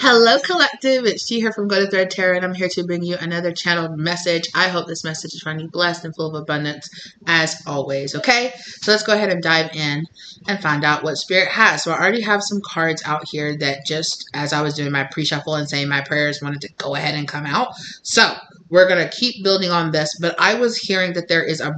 Hello, collective. It's She here from Go to Thread Tarot, and I'm here to bring you another channeled message. I hope this message is finding you blessed and full of abundance, as always. Okay, so let's go ahead and dive in and find out what Spirit has. So I already have some cards out here that just as I was doing my pre-shuffle and saying my prayers wanted to go ahead and come out. So we're going to keep building on this, but I was hearing that there is a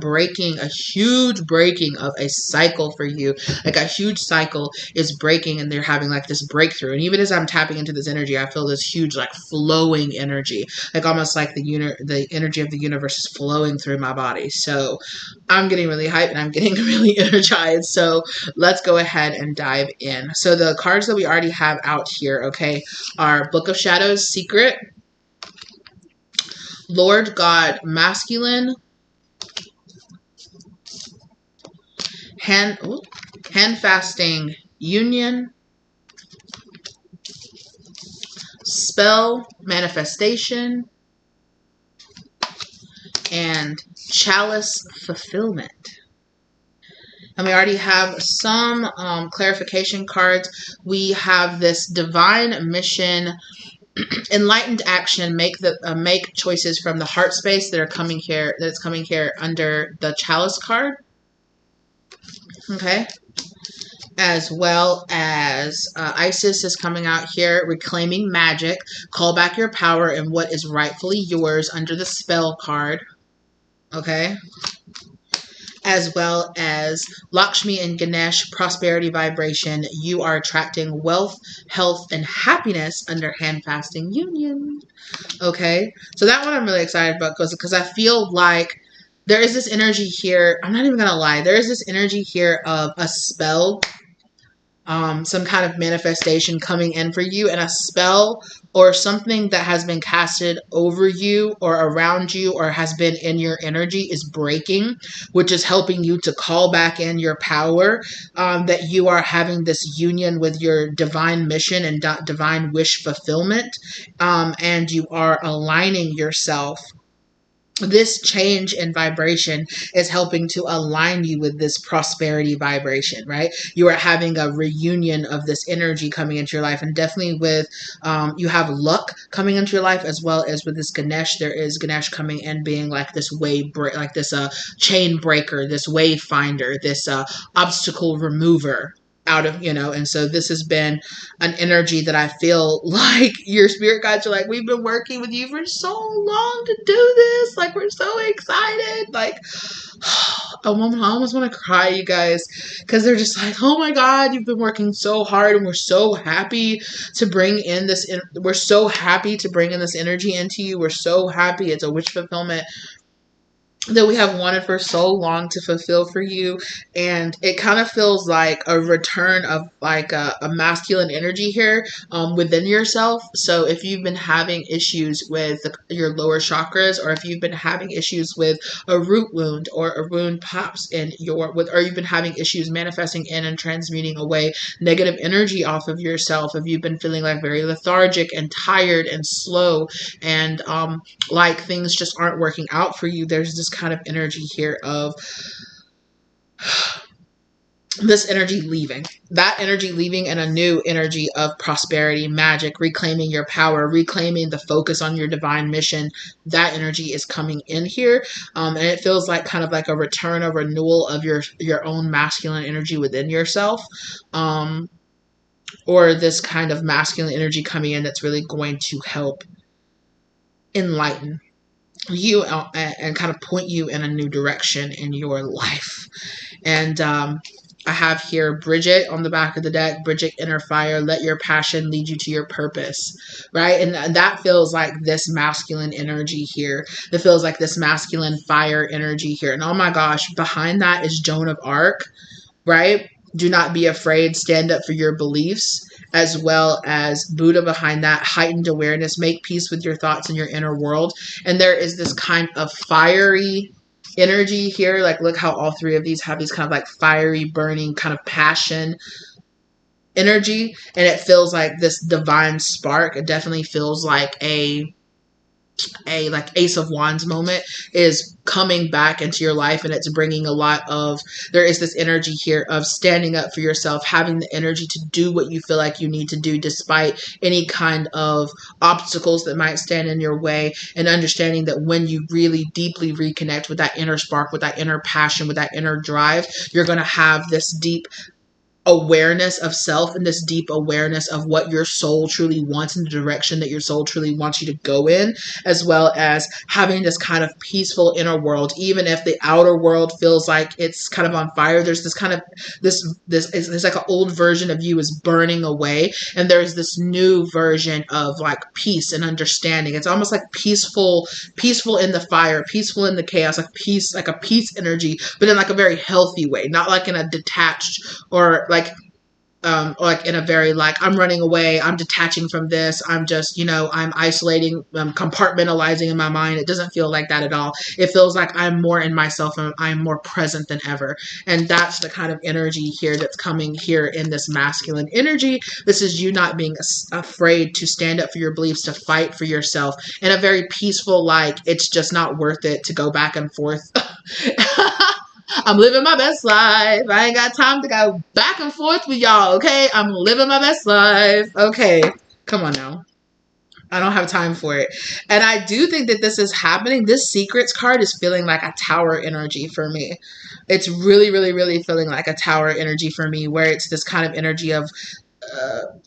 huge breaking of a cycle for you. Like a huge cycle is breaking and they're having like this breakthrough. And even as I'm tapping into this energy, I feel this huge like flowing energy, like almost like the energy of the universe is flowing through my body. So I'm getting really hyped and I'm getting really energized. So let's go ahead and dive in. So the cards that we already have out here, okay, are Book of Shadows, Secret, Lord God, Masculine, Hand Fasting, Union, Spell, Manifestation, and Chalice, Fulfillment. And we already have some clarification cards. We have this Divine Mission, Enlightened Action, make choices from the heart space that are coming here, that's coming here under the Chalice card. Okay. As well as Isis is coming out here, Reclaiming Magic, call back your power and what is rightfully yours under the Spell card. Okay. As well as Lakshmi and Ganesh, Prosperity Vibration, you are attracting wealth, health, and happiness under Hand Fasting Union. Okay, so that one I'm really excited about because I feel like there is this energy here. I'm not even gonna lie, there is this energy here of a spell, some kind of manifestation coming in for you, and a spell or something that has been casted over you or around you or has been in your energy is breaking, which is helping you to call back in your power, that you are having this union with your divine mission and divine wish fulfillment, and you are aligning yourself. This change in vibration is helping to align you with this prosperity vibration, right? You are having a reunion of this energy coming into your life, and definitely with, you have luck coming into your life, as well as with this Ganesh. There is Ganesh coming in being like this chain breaker, this wave finder, this obstacle remover out of, and so this has been an energy that I feel like your spirit guides are like, we've been working with you for so long to do this. Like, we're so excited. Like, I almost want to cry, you guys, because they're just like, oh my God, you've been working so hard and we're so happy to bring in this. We're so happy to bring in this energy into you. We're so happy. It's a wish fulfillment that we have wanted for so long to fulfill for you. And it kind of feels like a return of like a masculine energy here within yourself. So if you've been having issues with your lower chakras, or if you've been having issues with a root wound, or a wound pops in or you've been having issues manifesting in and transmuting away negative energy off of yourself, if you've been feeling like very lethargic and tired and slow, and like things just aren't working out for you, there's this kind of energy here of this energy leaving, that energy leaving, and a new energy of prosperity, magic, reclaiming your power, reclaiming the focus on your divine mission. That energy is coming in here, and it feels like kind of like a return, a renewal of your own masculine energy within yourself, or this kind of masculine energy coming in that's really going to help enlighten you and kind of point you in a new direction in your life. And I have here Bridget on the back of the deck. Bridget, inner fire, let your passion lead you to your purpose, right? And that feels like this masculine energy here. That feels like this masculine fire energy here. And oh my gosh, behind that is Joan of Arc, right? Do not be afraid, stand up for your beliefs, as well as Buddha behind that, heightened awareness, make peace with your thoughts and your inner world. And there is this kind of fiery energy here. Like, look how all three of these have these kind of like fiery, burning kind of passion energy. And it feels like this divine spark. It definitely feels like a a like Ace of Wands moment is coming back into your life, and it's bringing a lot of, there is this energy here of standing up for yourself, having the energy to do what you feel like you need to do despite any kind of obstacles that might stand in your way, and understanding that when you really deeply reconnect with that inner spark, with that inner passion, with that inner drive, you're going to have this deep awareness of self and this deep awareness of what your soul truly wants and the direction that your soul truly wants you to go in, as well as having this kind of peaceful inner world. Even if the outer world feels like it's kind of on fire, there's this kind of there's like an old version of you is burning away, and there's this new version of like peace and understanding. It's almost like peaceful in the fire, peaceful in the chaos, like peace, like a peace energy, but in like a very healthy way, not like in a detached or like in a very like, I'm running away, I'm detaching from this, I'm just, I'm isolating, I'm compartmentalizing in my mind. It doesn't feel like that at all. It feels like I'm more in myself and I'm more present than ever. And that's the kind of energy here that's coming here in this masculine energy. This is you not being afraid to stand up for your beliefs, to fight for yourself in a very peaceful, like, it's just not worth it to go back and forth. I'm living my best life. I ain't got time to go back and forth with y'all, okay? I'm living my best life. Okay, come on now. I don't have time for it. And I do think that this is happening. This Secrets card is feeling like a tower energy for me. It's really, really, really feeling like a tower energy for me, where it's this kind of energy of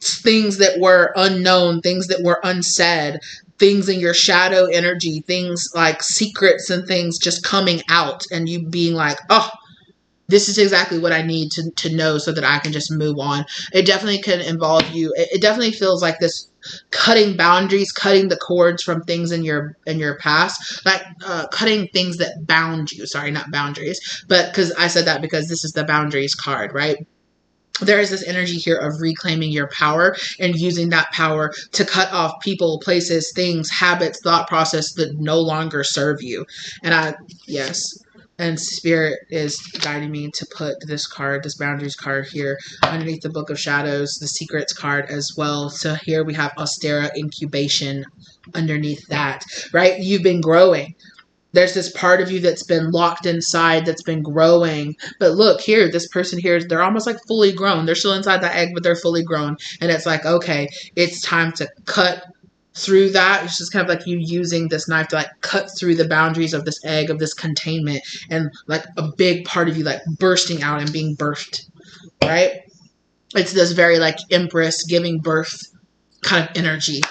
things that were unknown, things that were unsaid, things in your shadow energy, things like secrets and things just coming out, and you being like, oh, this is exactly what I need to know so that I can just move on. It definitely can involve you. It definitely feels like this cutting boundaries, cutting the cords from things in your past, like cutting things that bound you. Sorry, not boundaries, but because I said that because this is the boundaries card, right? There is this energy here of reclaiming your power and using that power to cut off people, places, things, habits, thought process that no longer serve you. And yes. And Spirit is guiding me to put this card, this boundaries card here underneath the Book of Shadows, the Secrets card as well. So here we have Austera Incubation underneath that, right? You've been growing. There's this part of you that's been locked inside, that's been growing. But look here, this person here, they're almost like fully grown. They're still inside the egg, but they're fully grown. And it's like, okay, it's time to cut through that. It's just kind of like you using this knife to like cut through the boundaries of this egg, of this containment, and like a big part of you like bursting out and being birthed, right? It's this very like Empress giving birth kind of energy.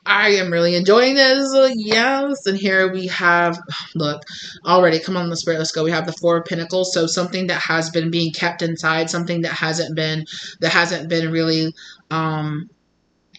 I am really enjoying this. Yes. And here we have, look, already, come on, the Spirit, let's go. We have the Four of Pentacles. So something that has been being kept inside, something that hasn't been really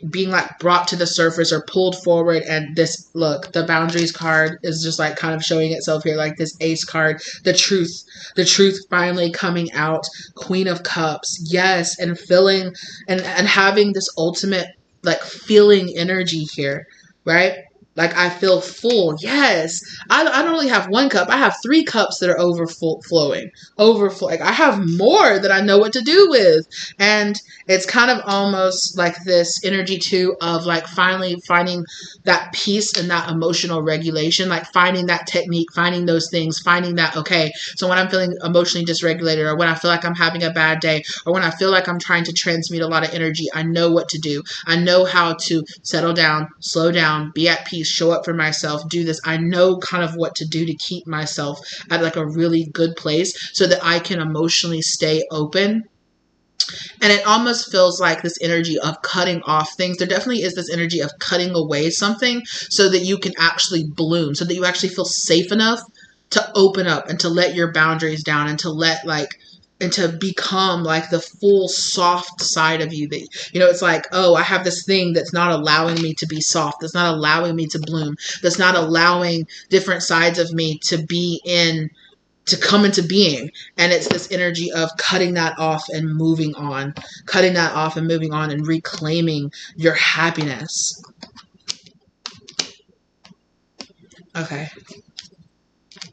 being like brought to the surface or pulled forward. And this, look, the boundaries card is just like kind of showing itself here, like this Ace card, the truth finally coming out, Queen of Cups. Yes. And feeling and having this ultimate like feeling energy here, right? Like I feel full. Yes. I don't really have one cup. I have 3 cups that are overflowing. Like I have more that I know what to do with. And it's kind of almost like this energy too of like finally finding that peace and that emotional regulation, like finding that technique, finding those things, finding that, okay, so when I'm feeling emotionally dysregulated, or when I feel like I'm having a bad day, or when I feel like I'm trying to transmute a lot of energy, I know what to do. I know how to settle down, slow down, be at peace, show up for myself, do this. I know kind of what to do to keep myself at like a really good place so that I can emotionally stay open. And it almost feels like this energy of cutting off things. There definitely is this energy of cutting away something so that you can actually bloom, so that you actually feel safe enough to open up and to let your boundaries down and to let like, and to become like the full soft side of you that, it's like, oh, I have this thing that's not allowing me to be soft. That's not allowing me to bloom. That's not allowing different sides of me to come into being. And it's this energy of cutting that off and moving on, and reclaiming your happiness. Okay.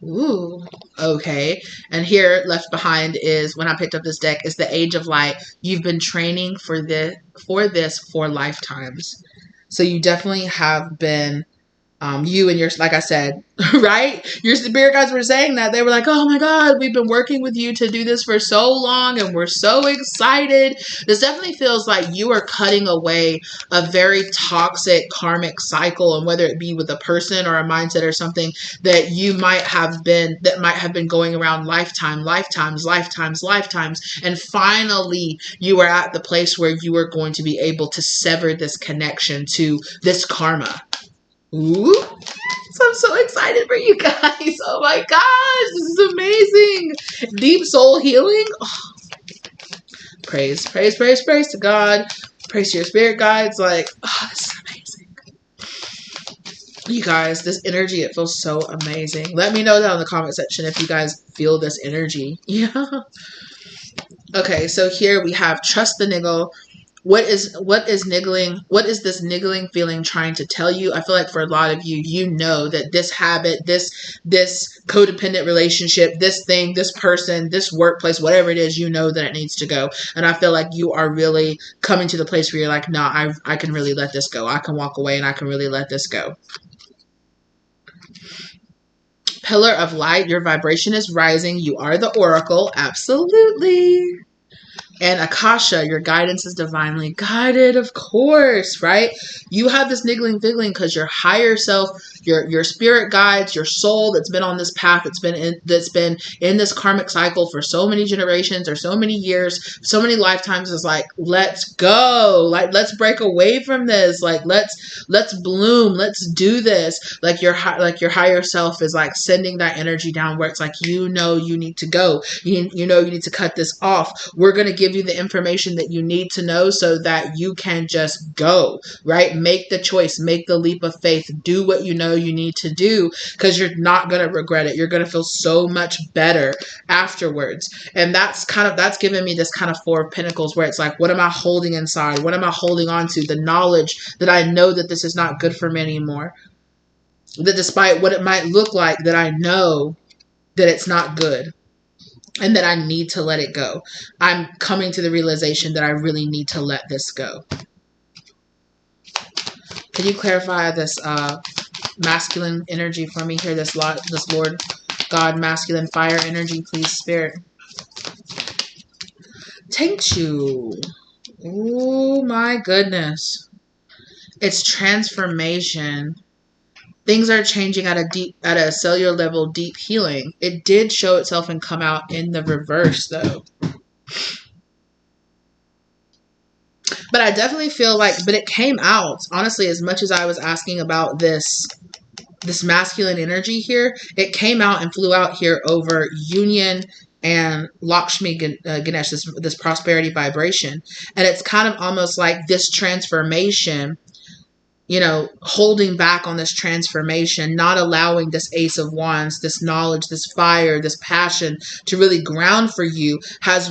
Ooh, okay. And here, left behind is, when I picked up this deck, is the Age of Light. You've been training for this for lifetimes. So you definitely have been You and your, like I said, right? Your spirit guides were saying that. They were like, oh my God, we've been working with you to do this for so long and we're so excited. This definitely feels like you are cutting away a very toxic karmic cycle, and whether it be with a person or a mindset or something that you might have been, that might have been going around lifetimes. And finally, you are at the place where you are going to be able to sever this connection to this karma. Ooh, so I'm so excited for you guys. Oh my gosh, this is amazing. Deep soul healing. Oh, praise to God. Praise to your spirit guides. Like, oh, this is amazing. You guys, this energy, it feels so amazing. Let me know down in the comment section if you guys feel this energy. Yeah. Okay, so here we have trust the niggle. What is niggling? What is this niggling feeling trying to tell you? I feel like for a lot of you, you know that this habit, this codependent relationship, this thing, this person, this workplace, whatever it is, you know that it needs to go. And I feel like you are really coming to the place where you're like, nah, I can really let this go. I can walk away and I can really let this go. Pillar of light, your vibration is rising. You are the oracle. Absolutely. And Akasha, your guidance is divinely guided, of course, right? You have this niggling figgling because your higher self, your spirit guides, your soul that's been on this path, that's been in this karmic cycle for so many generations or so many years, so many lifetimes, is like, let's go. Like, let's break away from this. Like, let's bloom. Let's do this. Like your higher self is like sending that energy down where it's like, you need to go. You need to cut this off. We're going to give you the information that you need to know so that you can just go, right? Make the choice, make the leap of faith, do what you know you need to do, because you're not going to regret it. You're going to feel so much better afterwards. And that's given me this kind of Four of Pentacles where it's like, what am I holding inside? What am I holding on to? The knowledge that I know that this is not good for me anymore. That despite what it might look like, that I know that it's not good. And that I need to let it go. I'm coming to the realization that I really need to let this go. Can you clarify this masculine energy for me here? This Lord God masculine fire energy, please, Spirit. Thank you. Oh my goodness. It's transformation. Things are changing at a cellular level, deep healing. It did show itself and come out in the reverse, though. But I definitely feel like, but it came out, honestly, as much as I was asking about this masculine energy here, it came out and flew out here over union and Lakshmi Ganesh, this prosperity vibration. And it's kind of almost like this transformation, holding back on this transformation, not allowing this Ace of Wands, this knowledge, this fire, this passion to really ground for you has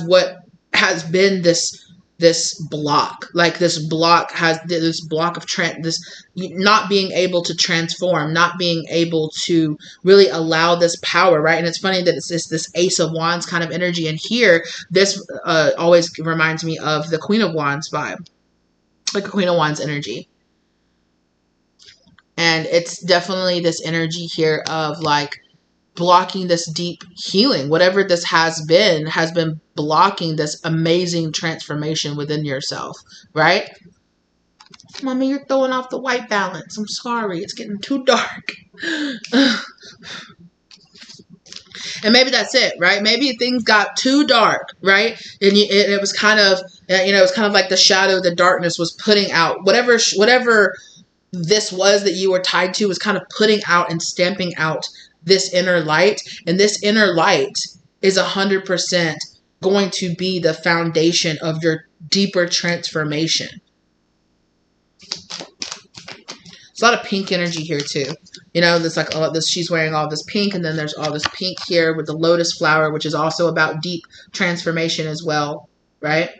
been this block. Like this block of this not being able to transform, not being able to really allow this power, right? And it's funny that it's this Ace of Wands kind of energy. And here, this always reminds me of the Queen of Wands vibe, like a Queen of Wands energy. And it's definitely this energy here of like blocking this deep healing. Whatever this has been blocking this amazing transformation within yourself, right? Mommy, you're throwing off the white balance. I'm sorry. It's getting too dark. And maybe that's it, right? Maybe things got too dark, right? And it was kind of, it was kind of like the shadow, the darkness was putting out whatever this was that you were tied to, was kind of putting out and stamping out this inner light. And this inner light is 100% going to be the foundation of your deeper transformation. There's a lot of pink energy here too. There's like all this, she's wearing all this pink, and then there's all this pink here with the lotus flower, which is also about deep transformation as well, right?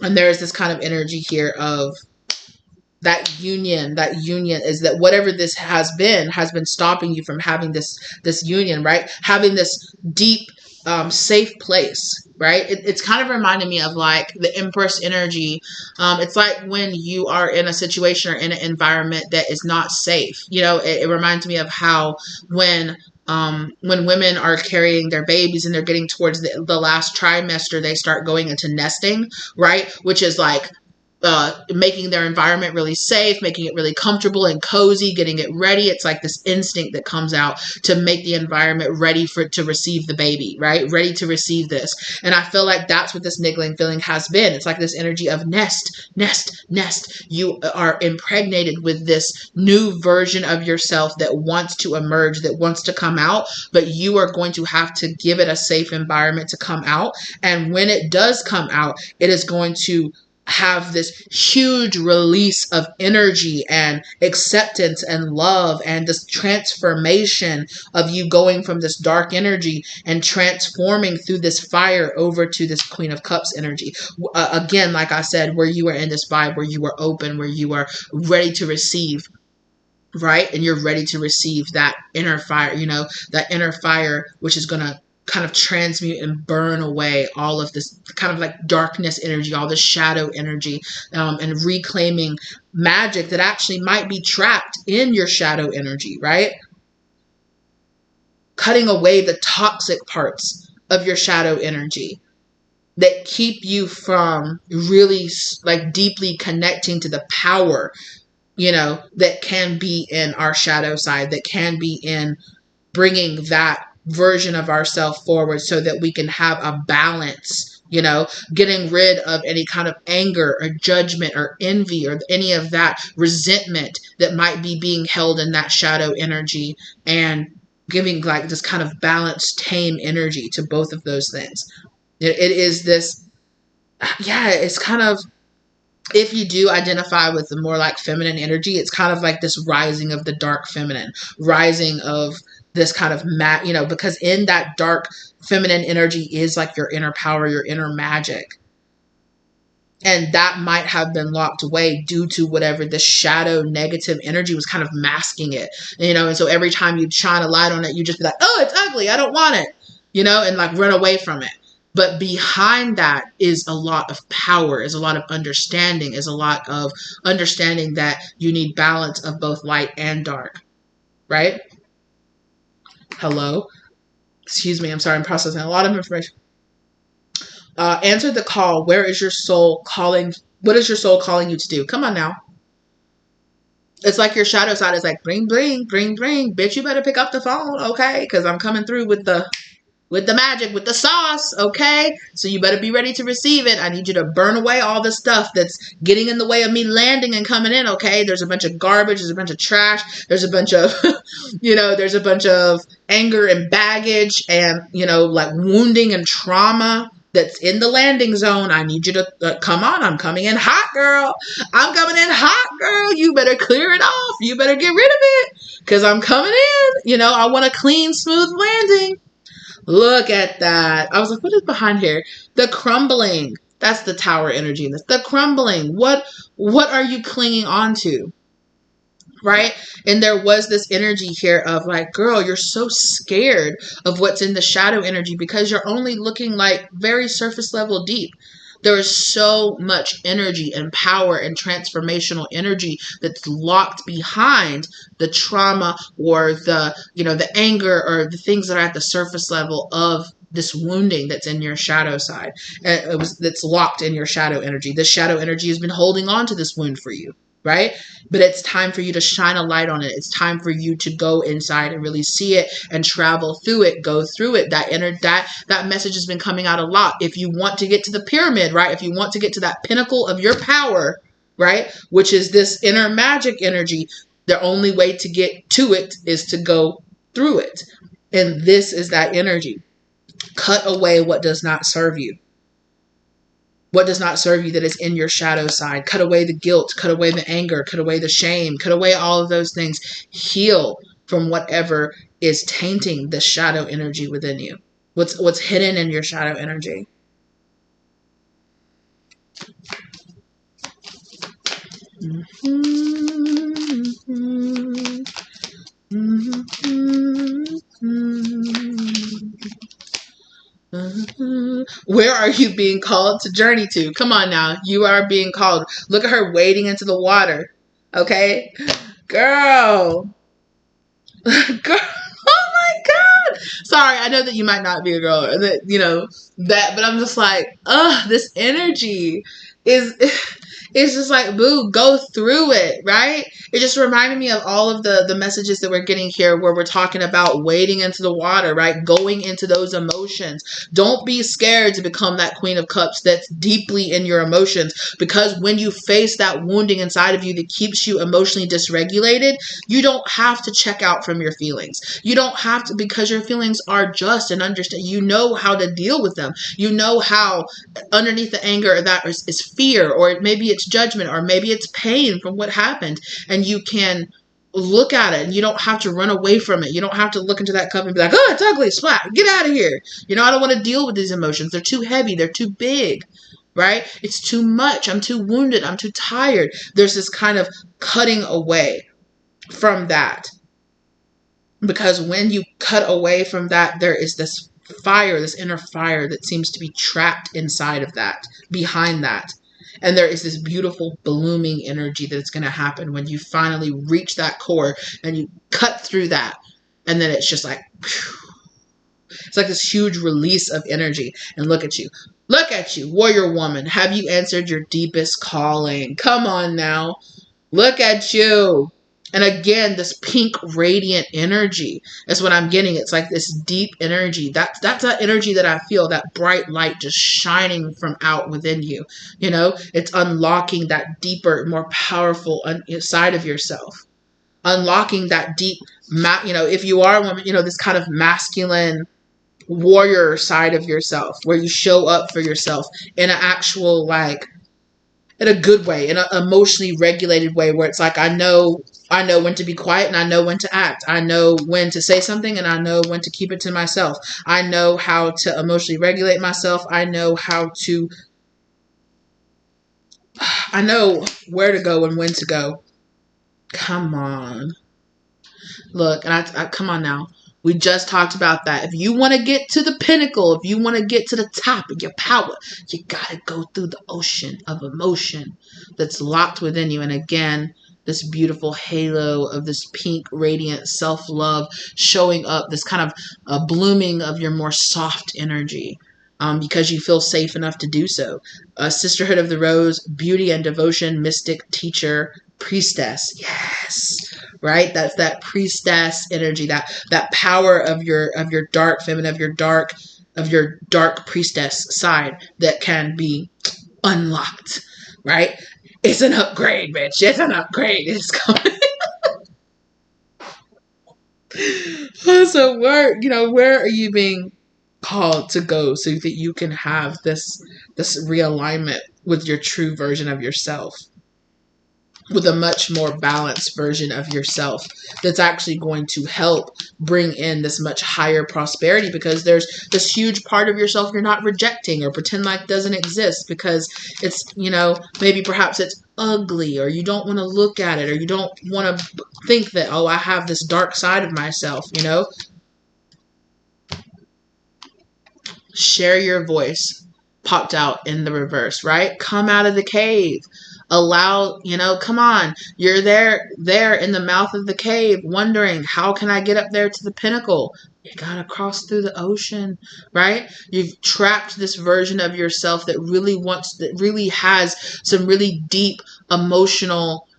And there's this kind of energy here of that union is that whatever this has been stopping you from having this union, right? Having this deep, safe place, right? It's kind of reminding me of like the Empress energy. It's like when you are in a situation or in an environment that is not safe. You know, it reminds me of how when women are carrying their babies and they're getting towards the last trimester, they start going into nesting, right? Which is like making their environment really safe, making it really comfortable and cozy, getting it ready. It's like this instinct that comes out to make the environment ready to receive the baby, right? Ready to receive this. And I feel like that's what this niggling feeling has been. It's like this energy of nest, nest, nest. You are impregnated with this new version of yourself that wants to emerge, that wants to come out, but you are going to have to give it a safe environment to come out. And when it does come out, it is going to have this huge release of energy and acceptance and love and this transformation of you going from this dark energy and transforming through this fire over to this Queen of Cups energy. Again, like I said, where you are in this vibe, where you are open, where you are ready to receive, right? And you're ready to receive that inner fire, you know, that inner fire, which is going to kind of transmute and burn away all of this kind of like darkness energy, all the shadow energy, and reclaiming magic that actually might be trapped in your shadow energy, right? Cutting away the toxic parts of your shadow energy that keep you from really like deeply connecting to the power, you know, that can be in our shadow side, that can be in bringing that version of ourselves forward so that we can have a balance, you know, getting rid of any kind of anger or judgment or envy or any of that resentment that might be being held in that shadow energy, and giving like this kind of balanced, tame energy to both of those things. It is this, yeah, it's kind of, if you do identify with the more like feminine energy, it's kind of like this rising of the dark feminine, rising of this kind of you know, because in that dark feminine energy is like your inner power, your inner magic. And that might have been locked away due to whatever the shadow negative energy was kind of masking it, you know. And so every time you shine a light on it, you just be like, oh, it's ugly, I don't want it, you know, and like run away from it. But behind that is a lot of power, is a lot of understanding, is a lot of understanding that you need balance of both light and dark, right? Hello? Excuse me, I'm sorry, I'm processing a lot of information. Answer the call. Where is your soul calling? What is your soul calling you to do? Come on now. It's like your shadow side is like, bring, bring, bring, bring. Bitch, you better pick up the phone, okay? Because I'm coming through with the magic, with the sauce, okay? So you better be ready to receive it. I need you to burn away all the stuff that's getting in the way of me landing and coming in, okay? There's a bunch of garbage. There's a bunch of trash. There's a bunch of, you know, there's a bunch of anger and baggage and, you know, like wounding and trauma that's in the landing zone. I need you to come on. I'm coming in hot, girl. I'm coming in hot, girl. You better clear it off. You better get rid of it because I'm coming in. You know, I want a clean, smooth landing. Look at that. I was like, what is behind here? The crumbling. That's the tower energy in this. The crumbling. What are you clinging on to? Right? And there was this energy here of like, girl, you're so scared of what's in the shadow energy because you're only looking like very surface level deep. There is so much energy and power and transformational energy that's locked behind the trauma or the, you know, the anger or the things that are at the surface level of this wounding that's in your shadow side. That's locked in your shadow energy. This shadow energy has been holding on to this wound for you, right? But it's time for you to shine a light on it. It's time for you to go inside and really see it and travel through it, go through it. That message has been coming out a lot. If you want to get to the pyramid, right? If you want to get to that pinnacle of your power, right? Which is this inner magic energy, the only way to get to it is to go through it. And this is that energy. Cut away what does not serve you. What does not serve you that is in your shadow side. Cut away the guilt, cut away the anger, cut away the shame, cut away all of those things. Heal from whatever is tainting the shadow energy within you. What's hidden in your shadow energy. Where are you being called to journey to? Come on now. You are being called. Look at her wading into the water. Okay? Girl. Girl. Oh my God. Sorry, I know that you might not be a girl, or that, but I'm just like, this energy is it's just like, boo, go through it, right? It just reminded me of all of the messages that we're getting here where we're talking about wading into the water, right? Going into those emotions. Don't be scared to become that Queen of Cups that's deeply in your emotions, because when you face that wounding inside of you that keeps you emotionally dysregulated, you don't have to check out from your feelings. You don't have to, because your feelings are just and understand. You know how to deal with them. You know how underneath the anger of that is fear, or maybe it's judgment, or maybe it's pain from what happened, and you can look at it and you don't have to run away from it. You don't have to look into that cup and be like, oh, it's ugly, splat, get out of here. I don't want to deal with these emotions. They're too heavy. They're too big, right? It's too much. I'm too wounded. I'm too tired. There's this kind of cutting away from that, because when you cut away from that, there is this fire, this inner fire that seems to be trapped inside of that, behind that. And there is this beautiful blooming energy that's going to happen when you finally reach that core and you cut through that. And then it's just like, whew. It's like this huge release of energy. And look at you. Look at you, warrior woman. Have you answered your deepest calling? Come on now. Look at you. And again, this pink radiant energy is what I'm getting. It's like this deep energy. That's that energy that I feel, that bright light just shining from out within you. It's unlocking that deeper, more powerful side of yourself. Unlocking that deep, if you are a woman, this kind of masculine warrior side of yourself, where you show up for yourself in an actual, in a good way, in an emotionally regulated way, where it's like, I know when to be quiet and I know when to act. I know when to say something and I know when to keep it to myself. I know how to emotionally regulate myself. I know where to go and when to go. Come on. Look, and I come on now. We just talked about that. If you want to get to the pinnacle, if you want to get to the top of your power, you got to go through the ocean of emotion that's locked within you. And again, this beautiful halo of this pink, radiant self-love showing up, this kind of blooming of your more soft energy, because you feel safe enough to do so. Sisterhood of the Rose, beauty and devotion, mystic, teacher, priestess. Yes, right? That's that priestess energy, that power of your dark feminine, of your dark priestess side that can be unlocked, right? It's an upgrade, bitch. It's an upgrade. It's coming. So where are you being called to go so that you can have this realignment with your true version of yourself, with a much more balanced version of yourself that's actually going to help bring in this much higher prosperity, because there's this huge part of yourself you're not rejecting or pretend like doesn't exist because it's, maybe perhaps it's ugly, or you don't want to look at it, or you don't want to think that, oh, I have this dark side of myself, Share your voice popped out in the reverse, right? Come out of the cave. Allow, come on. You're there in the mouth of the cave wondering, how can I get up there to the pinnacle? You gotta cross through the ocean, right? You've trapped this version of yourself that really has some really deep emotional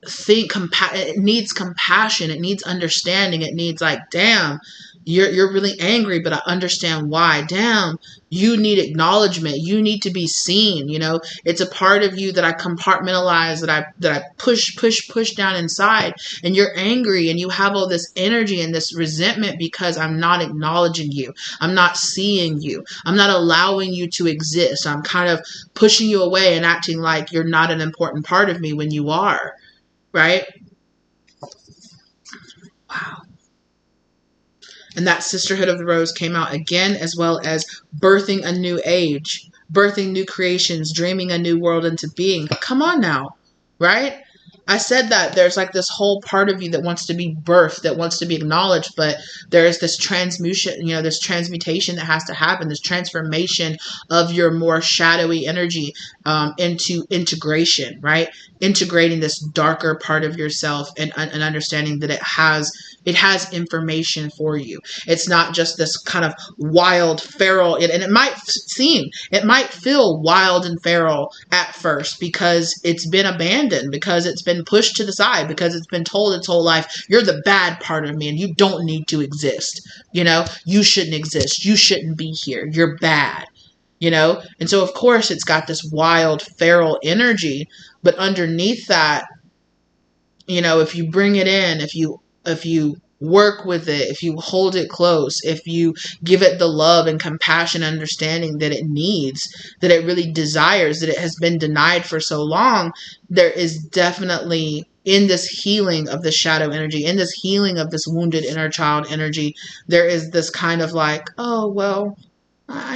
it needs compassion. It needs understanding. It needs damn, you're really angry, but I understand why. Damn, you need acknowledgement. You need to be seen. It's a part of you that I compartmentalize, that I push down inside. And you're angry and you have all this energy and this resentment because I'm not acknowledging you. I'm not seeing you. I'm not allowing you to exist. I'm kind of pushing you away and acting like you're not an important part of me when you are. Right? Wow. And that Sisterhood of the Rose came out again, as well as birthing a new age, birthing new creations, dreaming a new world into being. Come on now, right? I said that there's like this whole part of you that wants to be birthed, that wants to be acknowledged, but there is this transmutation, this transmutation that has to happen, this transformation of your more shadowy energy into integration, right? Integrating this darker part of yourself and understanding that it has information for you. It's not just this kind of wild, feral, and it might feel wild and feral at first because it's been abandoned, because it's been pushed to the side, because it's been told its whole life, you're the bad part of me and you don't need to exist. You shouldn't exist. You shouldn't be here. You're bad. And so of course it's got this wild, feral energy, but underneath that, if you bring it in, if you work with it, if you hold it close, if you give it the love and compassion and understanding that it needs, that it really desires, that it has been denied for so long, there is definitely, in this healing of the shadow energy, in this healing of this wounded inner child energy, there is this kind of like, oh, well,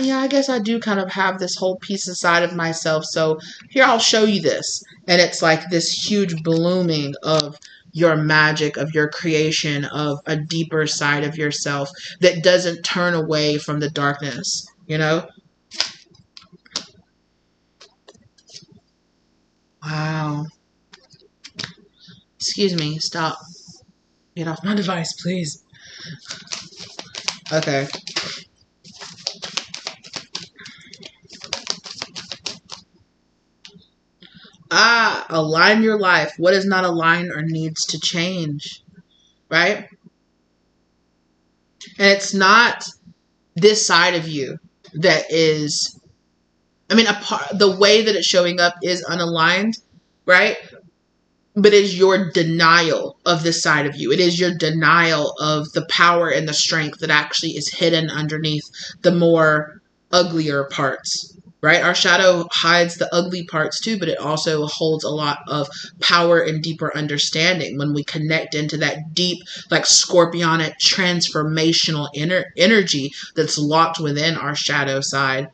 yeah, I guess I do kind of have this whole piece inside of myself. So here, I'll show you this. And it's like this huge blooming of your magic, of your creation, of a deeper side of yourself that doesn't turn away from the darkness, Wow. Excuse me. Stop. Get off my device, please. Okay. Align your life. What is not aligned or needs to change, right? And it's not this side of you that is, the way that it's showing up is unaligned, right? But it is your denial of this side of you. It is your denial of the power and the strength that actually is hidden underneath the more uglier parts. Right? Our shadow hides the ugly parts too, but it also holds a lot of power and deeper understanding when we connect into that deep, like scorpionic, transformational energy that's locked within our shadow side.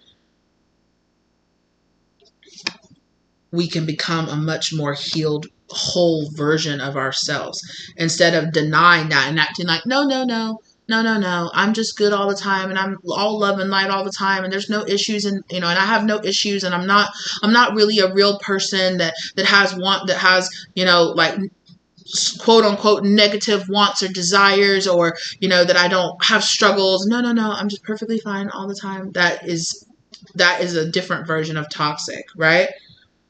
We can become a much more healed, whole version of ourselves instead of denying that and acting like, no, I'm just good all the time and I'm all love and light all the time and there's no issues and and I have no issues and I'm not really a real person that has like quote unquote negative wants or desires, or that I don't have struggles. No, I'm just perfectly fine all the time. That is a different version of toxic, right?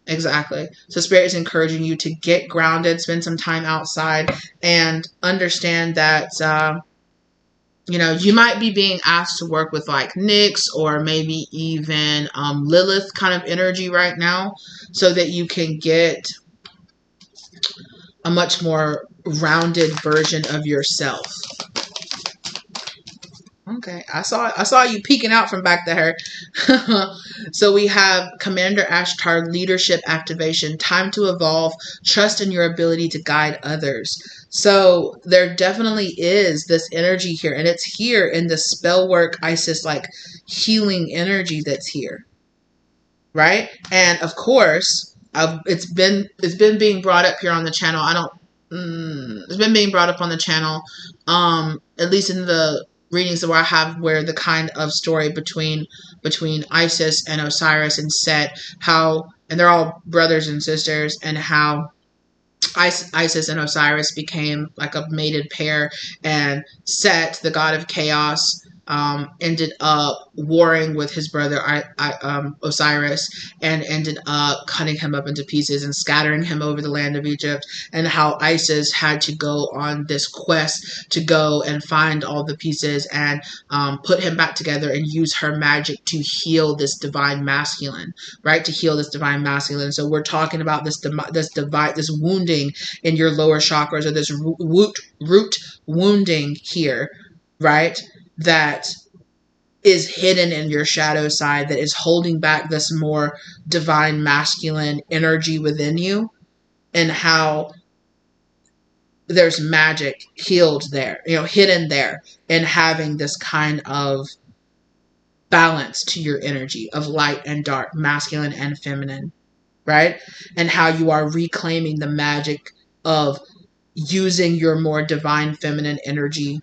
Exactly. So Spirit is encouraging you to get grounded, spend some time outside, and understand that you might be being asked to work with like Nyx or maybe even Lilith kind of energy right now, so that you can get a much more rounded version of yourself. Okay, I saw you peeking out from back there. So we have Commander Ashtar leadership activation, time to evolve, trust in your ability to guide others. So there definitely is this energy here, and it's here in the spell work Isis like healing energy that's here. Right? And of course, it's been being brought up here on the channel. It's been being brought up on the channel, at least in the readings that I have, where the kind of story between Isis and Osiris and Set, and they're all brothers and sisters, and how Isis and Osiris became like a mated pair, and Set, the god of chaos, ended up warring with his brother Osiris, and ended up cutting him up into pieces and scattering him over the land of Egypt, and how Isis had to go on this quest to go and find all the pieces and put him back together and use her magic to heal this divine masculine, right? To heal this divine masculine. So we're talking about this wounding in your lower chakras, or this root wounding here, right? That is hidden in your shadow side, that is holding back this more divine masculine energy within you, and how there's magic healed there, hidden there, and having this kind of balance to your energy of light and dark, masculine and feminine, right? And how you are reclaiming the magic of using your more divine feminine energy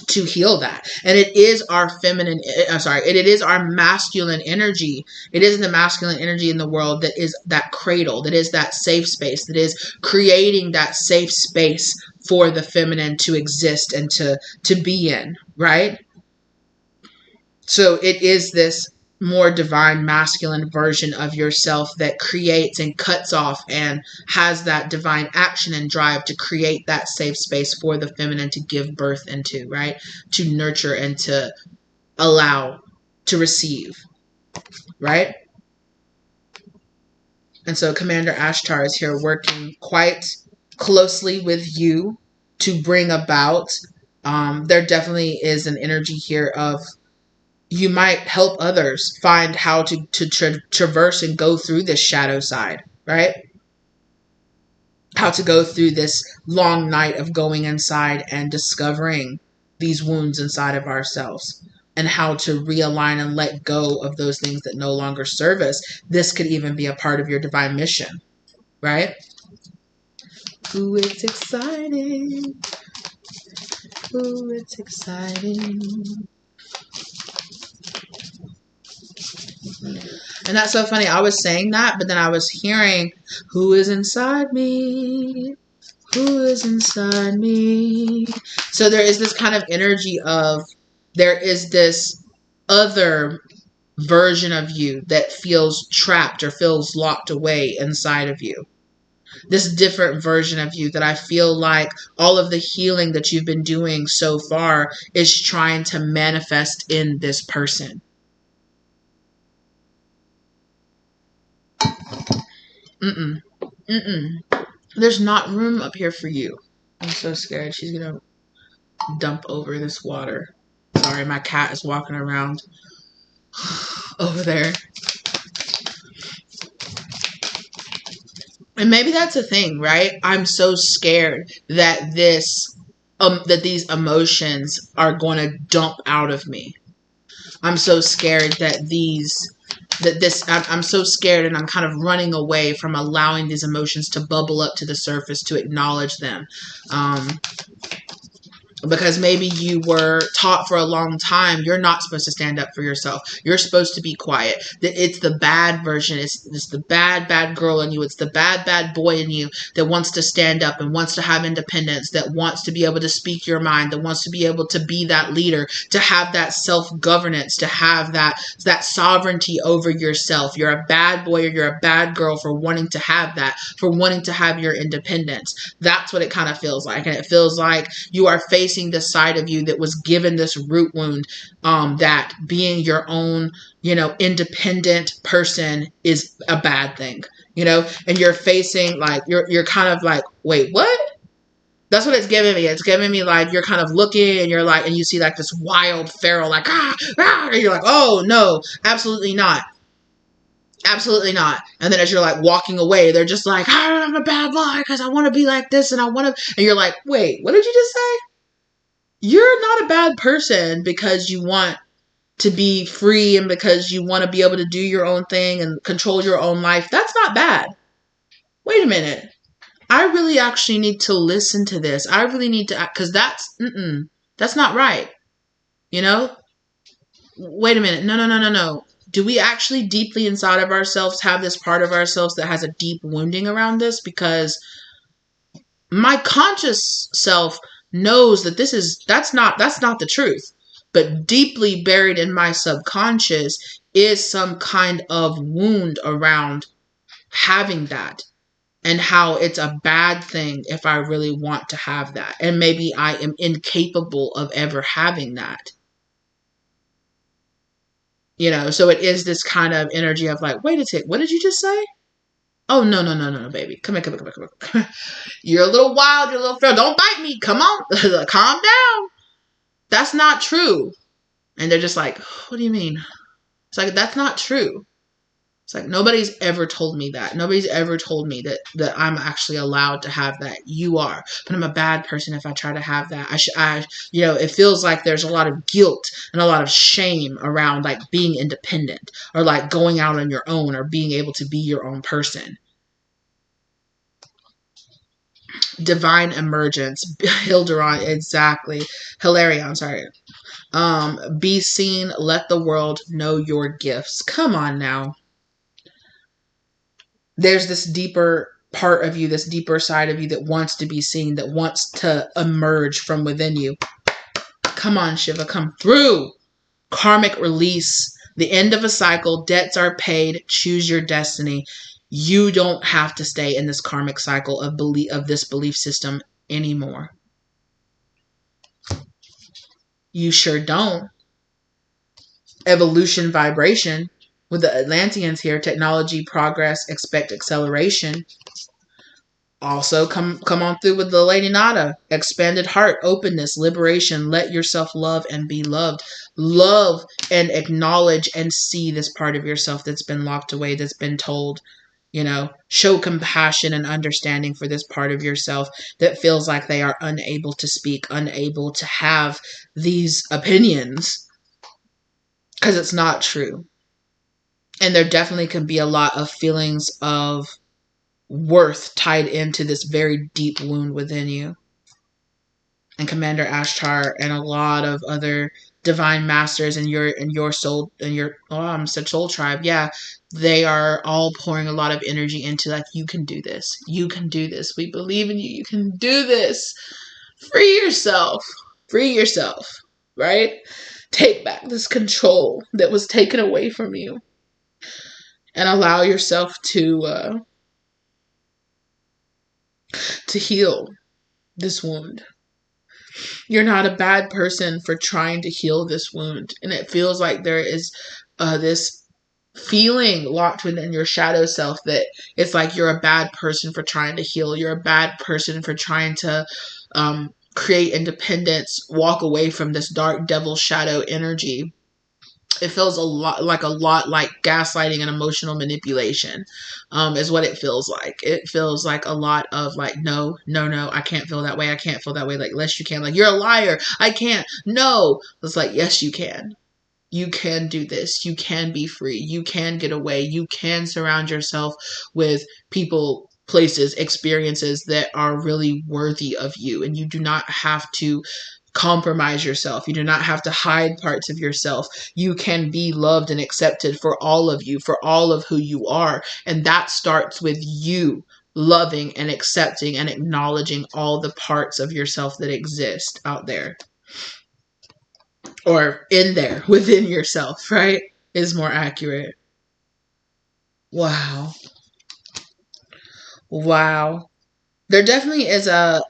to heal that. And it is our feminine, it is our masculine energy. It is the masculine energy in the world that is that cradle, that is that safe space, that is creating that safe space for the feminine to exist and to be in, right? So it is this more divine masculine version of yourself that creates and cuts off and has that divine action and drive to create that safe space for the feminine to give birth into, right? To nurture and to allow, to receive, right? And so Commander Ashtar is here working quite closely with you to bring about, there definitely is an energy here of you might help others find how to traverse and go through this shadow side, right? How to go through this long night of going inside and discovering these wounds inside of ourselves, and how to realign and let go of those things that no longer serve us. This could even be a part of your divine mission, right? Ooh, it's exciting. Ooh, it's exciting. And that's so funny. I was saying that, but then I was hearing, who is inside me? Who is inside me? So there is this kind of energy of, there is this other version of you that feels trapped or feels locked away inside of you. This different version of you that I feel like all of the healing that you've been doing so far is trying to manifest in this person. There's not room up here for you. I'm so scared she's gonna dump over this water. Sorry, my cat is walking around over there. And maybe that's a thing, right? I'm so scared that that these emotions are going to dump out of me. I'm so scared that I'm so scared, and I'm kind of running away from allowing these emotions to bubble up to the surface, to acknowledge them. Because maybe you were taught for a long time, you're not supposed to stand up for yourself. You're supposed to be quiet. It's the bad version. It's the bad girl in you. It's the bad boy in you that wants to stand up and wants to have independence, that wants to be able to speak your mind, that wants to be able to be that leader, to have that self-governance, to have that sovereignty over yourself. You're a bad boy or you're a bad girl for wanting to have that, for wanting to have your independence. That's what it kind of feels like. And it feels like you are facing the side of you that was given this root wound, that being your own, independent person is a bad thing, and you're facing like, you're kind of like, wait, what? That's what it's giving me. It's giving me like, you're kind of looking and you're like, and you see like this wild feral, like, and you're like, oh no, absolutely not. Absolutely not. And then as you're like walking away, they're just like, I'm a bad boy because I want to be like this and I want to, and you're like, wait, what did you just say? You're not a bad person because you want to be free and because you want to be able to do your own thing and control your own life. That's not bad. Wait a minute. I really actually need to listen to this. I really need to, because that's not right. Wait a minute. No. Do we actually deeply inside of ourselves have this part of ourselves that has a deep wounding around this? Because my conscious self knows that that's not the truth. But deeply buried in my subconscious is some kind of wound around having that, and how it's a bad thing if I really want to have that. And maybe I am incapable of ever having that. So it is this kind of energy of like, wait a tick, what did you just say? Oh, no, baby. Come here. You're a little wild. You're a little feral. Don't bite me. Come on. Calm down. That's not true. And they're just like, what do you mean? It's like, that's not true. It's like, nobody's ever told me that. Nobody's ever told me that I'm actually allowed to have that. You are. But I'm a bad person if I try to have that. It feels like there's a lot of guilt and a lot of shame around like being independent or like going out on your own or being able to be your own person. Divine emergence. Hilderon, exactly. Hilarion, sorry. Be seen, let the world know your gifts. Come on now. There's this deeper part of you, this deeper side of you that wants to be seen, that wants to emerge from within you. Come on, Shiva, come through. Karmic release. The end of a cycle. Debts are paid. Choose your destiny. You don't have to stay in this karmic cycle of this belief system anymore. You sure don't. Evolution, vibration. With the Atlanteans here, technology, progress, expect acceleration. Also, come on through with the Lady Nada. Expanded heart, openness, liberation. Let yourself love and be loved. Love and acknowledge and see this part of yourself that's been locked away, that's been told. Show compassion and understanding for this part of yourself that feels like they are unable to speak, unable to have these opinions, because it's not true. And there definitely can be a lot of feelings of worth tied into this very deep wound within you. And Commander Ashtar and a lot of other divine masters in your soul, in your soul tribe, yeah, they are all pouring a lot of energy into, like, you can do this. You can do this. We believe in you. You can do this. Free yourself. Free yourself, right? Take back this control that was taken away from you. And allow yourself to heal this wound. You're not a bad person for trying to heal this wound. And it feels like there is this feeling locked within your shadow self that it's like you're a bad person for trying to heal. You're a bad person for trying to create independence, walk away from this dark devil shadow energy. It feels a lot like gaslighting and emotional manipulation, is what it feels like. It feels like a lot of like, no, I can't feel that way. I can't feel that way. Like, yes, you can. Like, you're a liar. I can't. No. It's like, yes, you can. You can do this. You can be free. You can get away. You can surround yourself with people, places, experiences that are really worthy of you. And you do not have to compromise yourself. You do not have to hide parts of yourself. You can be loved and accepted for all of you, for all of who you are. And that starts with you loving and accepting and acknowledging all the parts of yourself that exist out there. Or in there, within yourself, right? Is more accurate. Wow. Wow. There definitely is a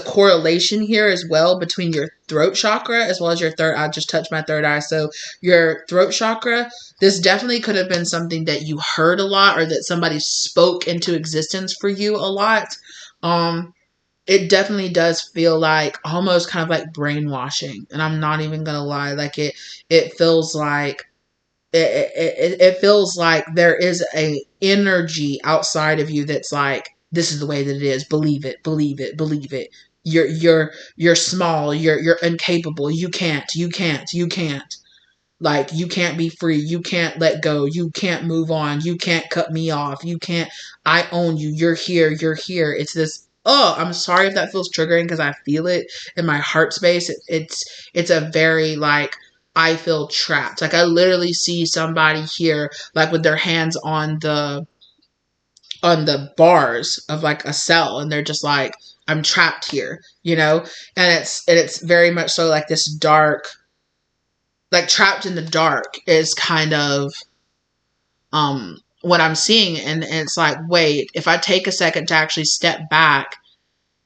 correlation here as well between your throat chakra as well as your third. I just touched my third eye. So your throat chakra, this definitely could have been something that you heard a lot or that somebody spoke into existence for you a lot. It definitely does feel like almost kind of like brainwashing. And I'm not even going to lie. Like it feels like it feels like there is a energy outside of you that's like, this is the way that it is. Believe it, believe it, believe it. You're small. You're incapable. You can't. Like, you can't be free. You can't let go. You can't move on. You can't cut me off. You can't. I own you. You're here. You're here. It's this. Oh, I'm sorry if that feels triggering because I feel it in my heart space. It's a very like, I feel trapped. Like, I literally see somebody here like with their hands on the bars of like a cell, and they're just like, I'm trapped here, and it's very much so like this dark, like trapped in the dark is kind of what I'm seeing. And it's like, wait, if I take a second to actually step back,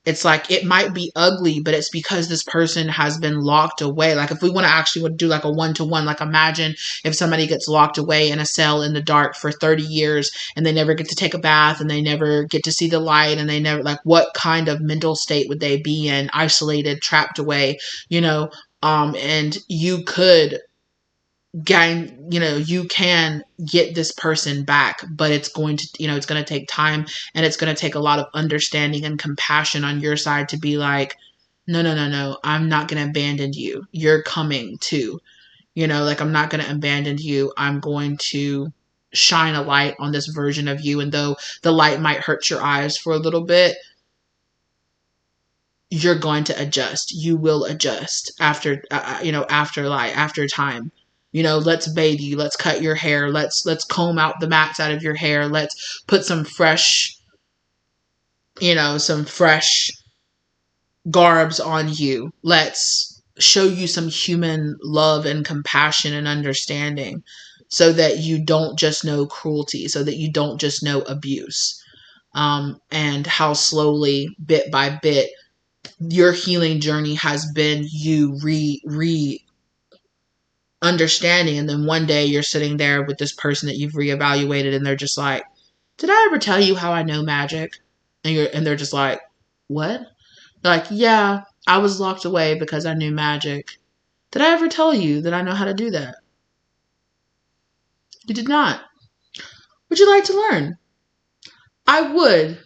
it's like, it might be ugly, but it's because this person has been locked away. Like, if we want to actually do like a one-to-one, like imagine if somebody gets locked away in a cell in the dark for 30 years and they never get to take a bath and they never get to see the light and they never, like, what kind of mental state would they be in? Isolated, trapped away, and you could gain, you can get this person back, but it's going to, it's going to take time, and it's going to take a lot of understanding and compassion on your side to be like, no, I'm not going to abandon you. You're coming too, like, I'm not going to abandon you. I'm going to shine a light on this version of you. And though the light might hurt your eyes for a little bit, you're going to adjust. You will adjust after, after time. Let's bathe you. Let's cut your hair. Let's comb out the mats out of your hair. Let's put some fresh, some fresh garbs on you. Let's show you some human love and compassion and understanding, so that you don't just know cruelty, so that you don't just know abuse. And how slowly, bit by bit, your healing journey has been you understanding. And then one day you're sitting there with this person that you've reevaluated, and they're just like, did I ever tell you how I know magic? And they're just like, what? They're like, yeah, I was locked away because I knew magic. Did I ever tell you that I know how to do that? You did not. Would you like to learn? I would.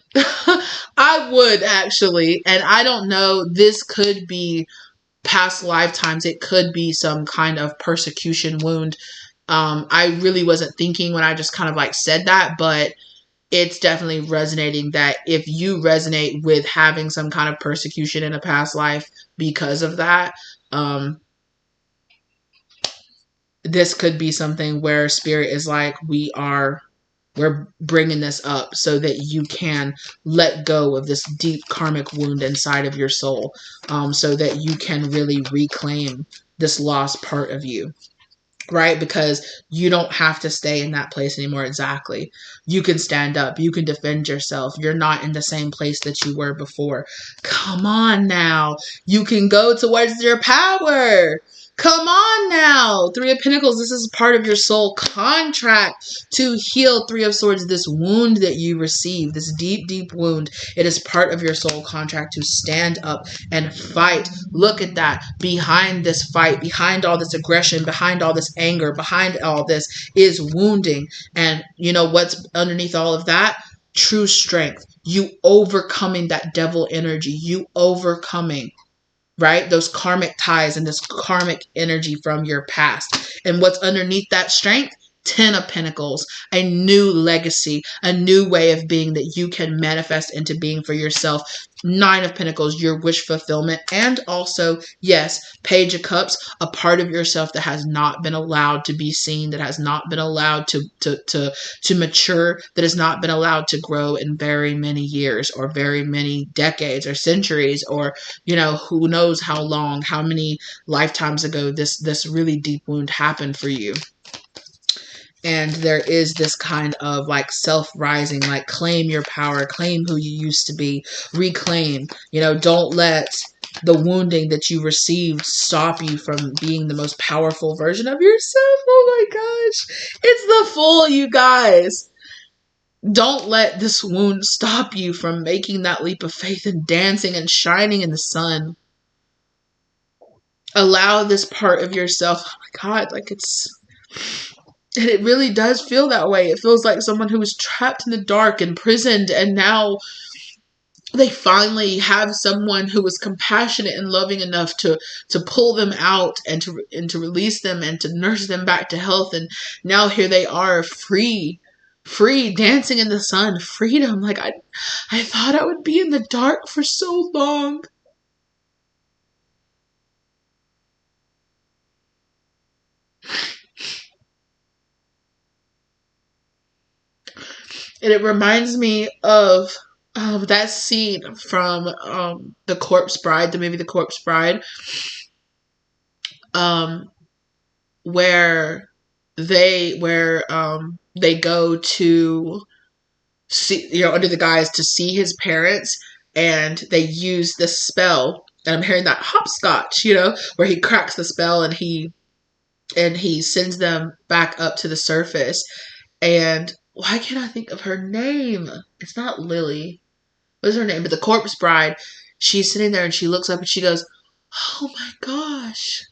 I would, actually. And I don't know, this could be past lifetimes. It could be some kind of persecution wound. I really wasn't thinking when I just kind of like said that, but it's definitely resonating that if you resonate with having some kind of persecution in a past life because of that, this could be something where spirit is like, we're bringing this up so that you can let go of this deep karmic wound inside of your soul, so that you can really reclaim this lost part of you. Right? Because you don't have to stay in that place anymore. Exactly. You can stand up. You can defend yourself. You're not in the same place that you were before. Come on now. You can go towards your power. Come on now. Three of Pentacles. This is part of your soul contract to heal. Three of Swords. This wound that you received, this deep, deep wound, it is part of your soul contract to stand up and fight. Look at that. Behind this fight, behind all this aggression, behind all this anger, behind all this is wounding. And you know what's underneath all of that? True strength. You overcoming that devil energy. You overcoming, right? Those karmic ties and this karmic energy from your past. And what's underneath that strength? 10 of Pentacles, a new legacy, a new way of being that you can manifest into being for yourself. 9 of Pentacles, your wish fulfillment. And also, yes, Page of Cups, a part of yourself that has not been allowed to be seen, that has not been allowed to mature, that has not been allowed to grow in very many years or very many decades or centuries, or, who knows how long, how many lifetimes ago this really deep wound happened for you. And there is this kind of like self-rising, like claim your power, claim who you used to be, reclaim, don't let the wounding that you received stop you from being the most powerful version of yourself. Oh my gosh. It's the Fool, you guys. Don't let this wound stop you from making that leap of faith and dancing and shining in the sun. Allow this part of yourself. Oh my God, and it really does feel that way. It feels like someone who was trapped in the dark, imprisoned, and now they finally have someone who was compassionate and loving enough to pull them out and to release them and to nurse them back to health. And now here they are, free, dancing in the sun, freedom. Like I thought I would be in the dark for so long. And it reminds me of that scene from The Corpse Bride, the movie The Corpse Bride, where they go to see, under the guise to see his parents, and they use this spell. And I'm hearing that hopscotch, where he cracks the spell and he sends them back up to the surface. And why can't I think of her name? It's not Lily. What is her name? But the Corpse Bride, she's sitting there and she looks up and she goes, oh my gosh.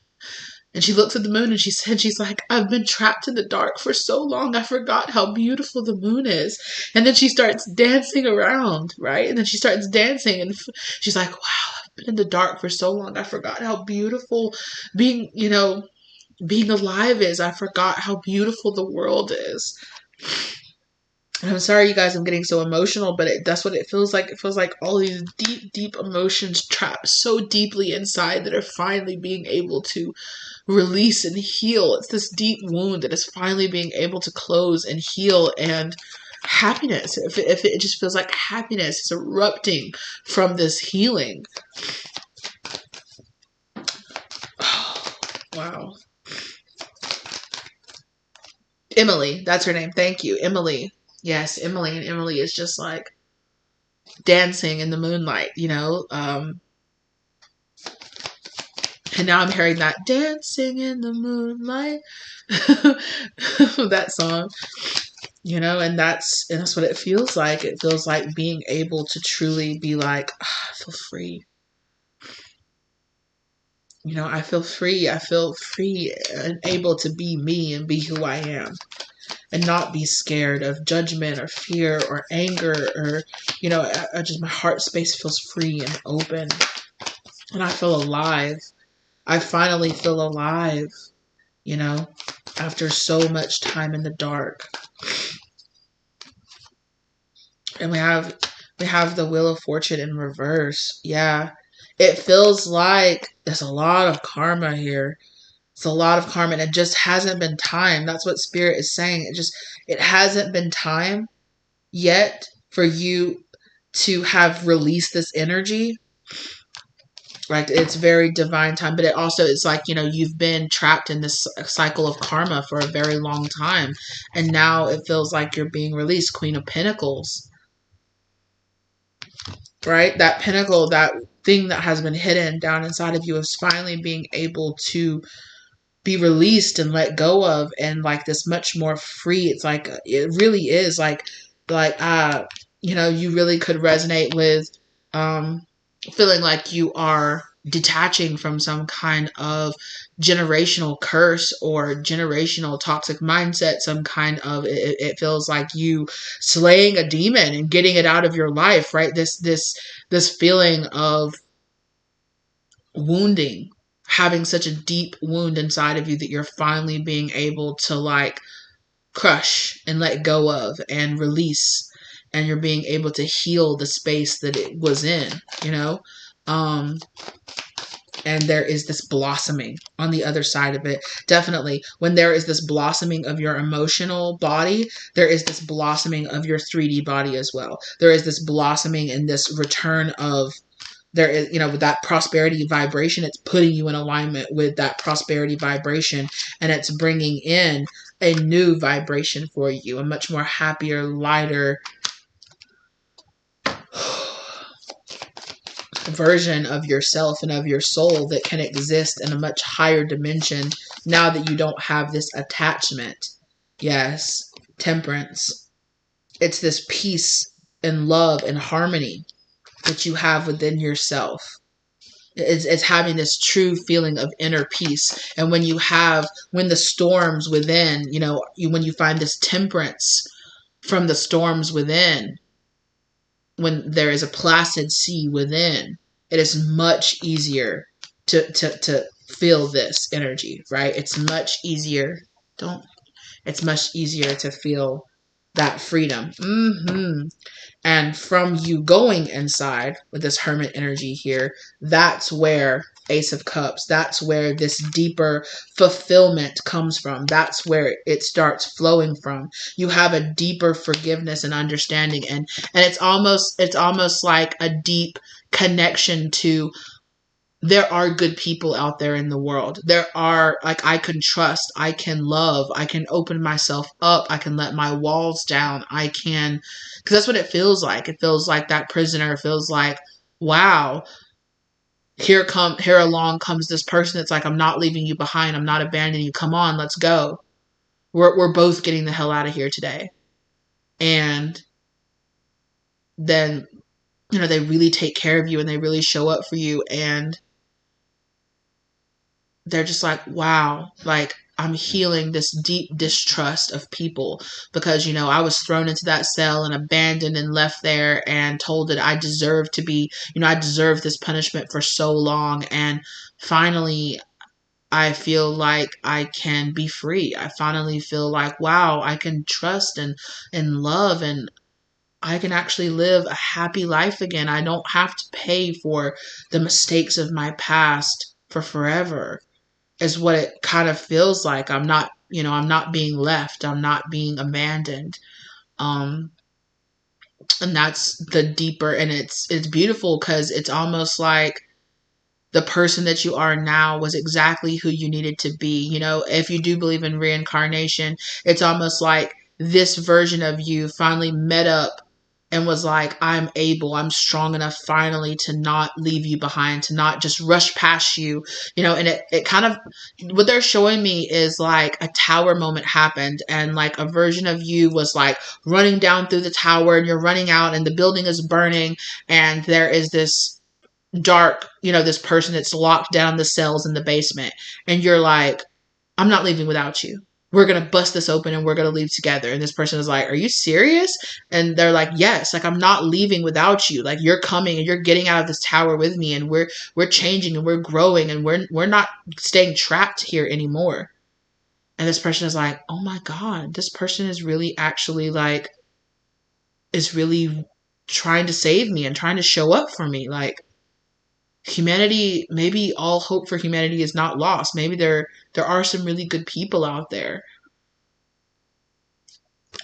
And she looks at the moon and she's like, I've been trapped in the dark for so long. I forgot how beautiful the moon is. And then she starts dancing around, right? And then she starts dancing and she's like, wow, I've been in the dark for so long. I forgot how beautiful being alive is. I forgot how beautiful the world is. And I'm sorry, you guys, I'm getting so emotional, but that's what it feels like. It feels like all these deep, deep emotions trapped so deeply inside that are finally being able to release and heal. It's this deep wound that is finally being able to close and heal, and happiness. If it just feels like happiness is erupting from this healing. Oh, wow. Emily, that's her name. Thank you, Emily. Yes, Emily, and Emily is just like dancing in the moonlight, you know. And now I'm hearing that dancing in the moonlight, that song, you know, and that's what it feels like. It feels like being able to truly be like, I feel free. You know, I feel free. I feel free and able to be me and be who I am, and not be scared of judgment or fear or anger or, you know, I just, my heart space feels free and open, and I feel alive. I finally feel alive, you know, after so much time in the dark. And we have the Wheel of Fortune in reverse. Yeah. It feels like there's a lot of karma here. It's a lot of karma, and it just hasn't been time. That's what Spirit is saying. It hasn't been time yet for you to have released this energy. Like, it's very divine time, but it also is like, you know, you've been trapped in this cycle of karma for a very long time, and now it feels like you're being released. Queen of Pentacles, right? That pinnacle, that thing that has been hidden down inside of you, is finally being able to be released and let go of, and like this much more free. It's like, it really is like you know, you really could resonate with feeling like you are detaching from some kind of generational curse or generational toxic mindset. Some kind of, it feels like you slaying a demon and getting it out of your life, right? This feeling of wounding, having such a deep wound inside of you that you're finally being able to like crush and let go of and release, and you're being able to heal the space that it was in, you know. And there is this blossoming on the other side of it. Definitely, when there is this blossoming of your emotional body, there is this blossoming of your 3D body as well. There is this blossoming and this return of, there is, you know, with that prosperity vibration, it's putting you in alignment with that prosperity vibration, and it's bringing in a new vibration for you, a much more happier, lighter version of yourself and of your soul that can exist in a much higher dimension now that you don't have this attachment. Yes, Temperance. It's this peace and love and harmony that you have within yourself. It's having this true feeling of inner peace. And when the storms within, you know, when you find this temperance from the storms within, when there is a placid sea within, it is much easier to feel this energy, right? It's much easier. It's much easier to feel that freedom. And from you going inside with this Hermit energy here, that's where Ace of Cups, that's where this deeper fulfillment comes from. That's where it starts flowing from. You have a deeper forgiveness and understanding, and it's almost like a deep connection to, there are good people out there in the world. There are, like, I can trust, I can love, I can open myself up, I can let my walls down, I can, because that's what it feels like. It feels like that prisoner feels like, wow, here along comes this person that's like, I'm not leaving you behind, I'm not abandoning you, come on, let's go. We're both getting the hell out of here today. And then, you know, they really take care of you and they really show up for you, and they're just like, wow, like, I'm healing this deep distrust of people because, you know, I was thrown into that cell and abandoned and left there and told that I deserve to be, you know, I deserve this punishment for so long. And finally, I feel like I can be free. I finally feel like, wow, I can trust and love, and I can actually live a happy life again. I don't have to pay for the mistakes of my past for forever, is what it kind of feels like. I'm not, I'm not being left. I'm not being abandoned. Um, and that's the deeper, and it's beautiful because it's almost like the person that you are now was exactly who you needed to be. If you do believe in reincarnation, it's almost like this version of you finally met up and was like, I'm strong enough finally to not leave you behind, to not just rush past you, and it kind of, what they're showing me is like a tower moment happened, and like a version of you was like running down through the tower, and you're running out and the building is burning, and there is this dark, this person that's locked down the cells in the basement. And you're like, I'm not leaving without you. We're going to bust this open and we're going to leave together. And this person is like, are you serious? And they're like, yes, like I'm not leaving without you. Like you're coming and you're getting out of this tower with me, and we're changing and we're growing, and we're not staying trapped here anymore. And this person is like, oh my God, this person is really actually like, is really trying to save me and trying to show up for me. Like, humanity, maybe all hope for humanity is not lost. Maybe there are some really good people out there.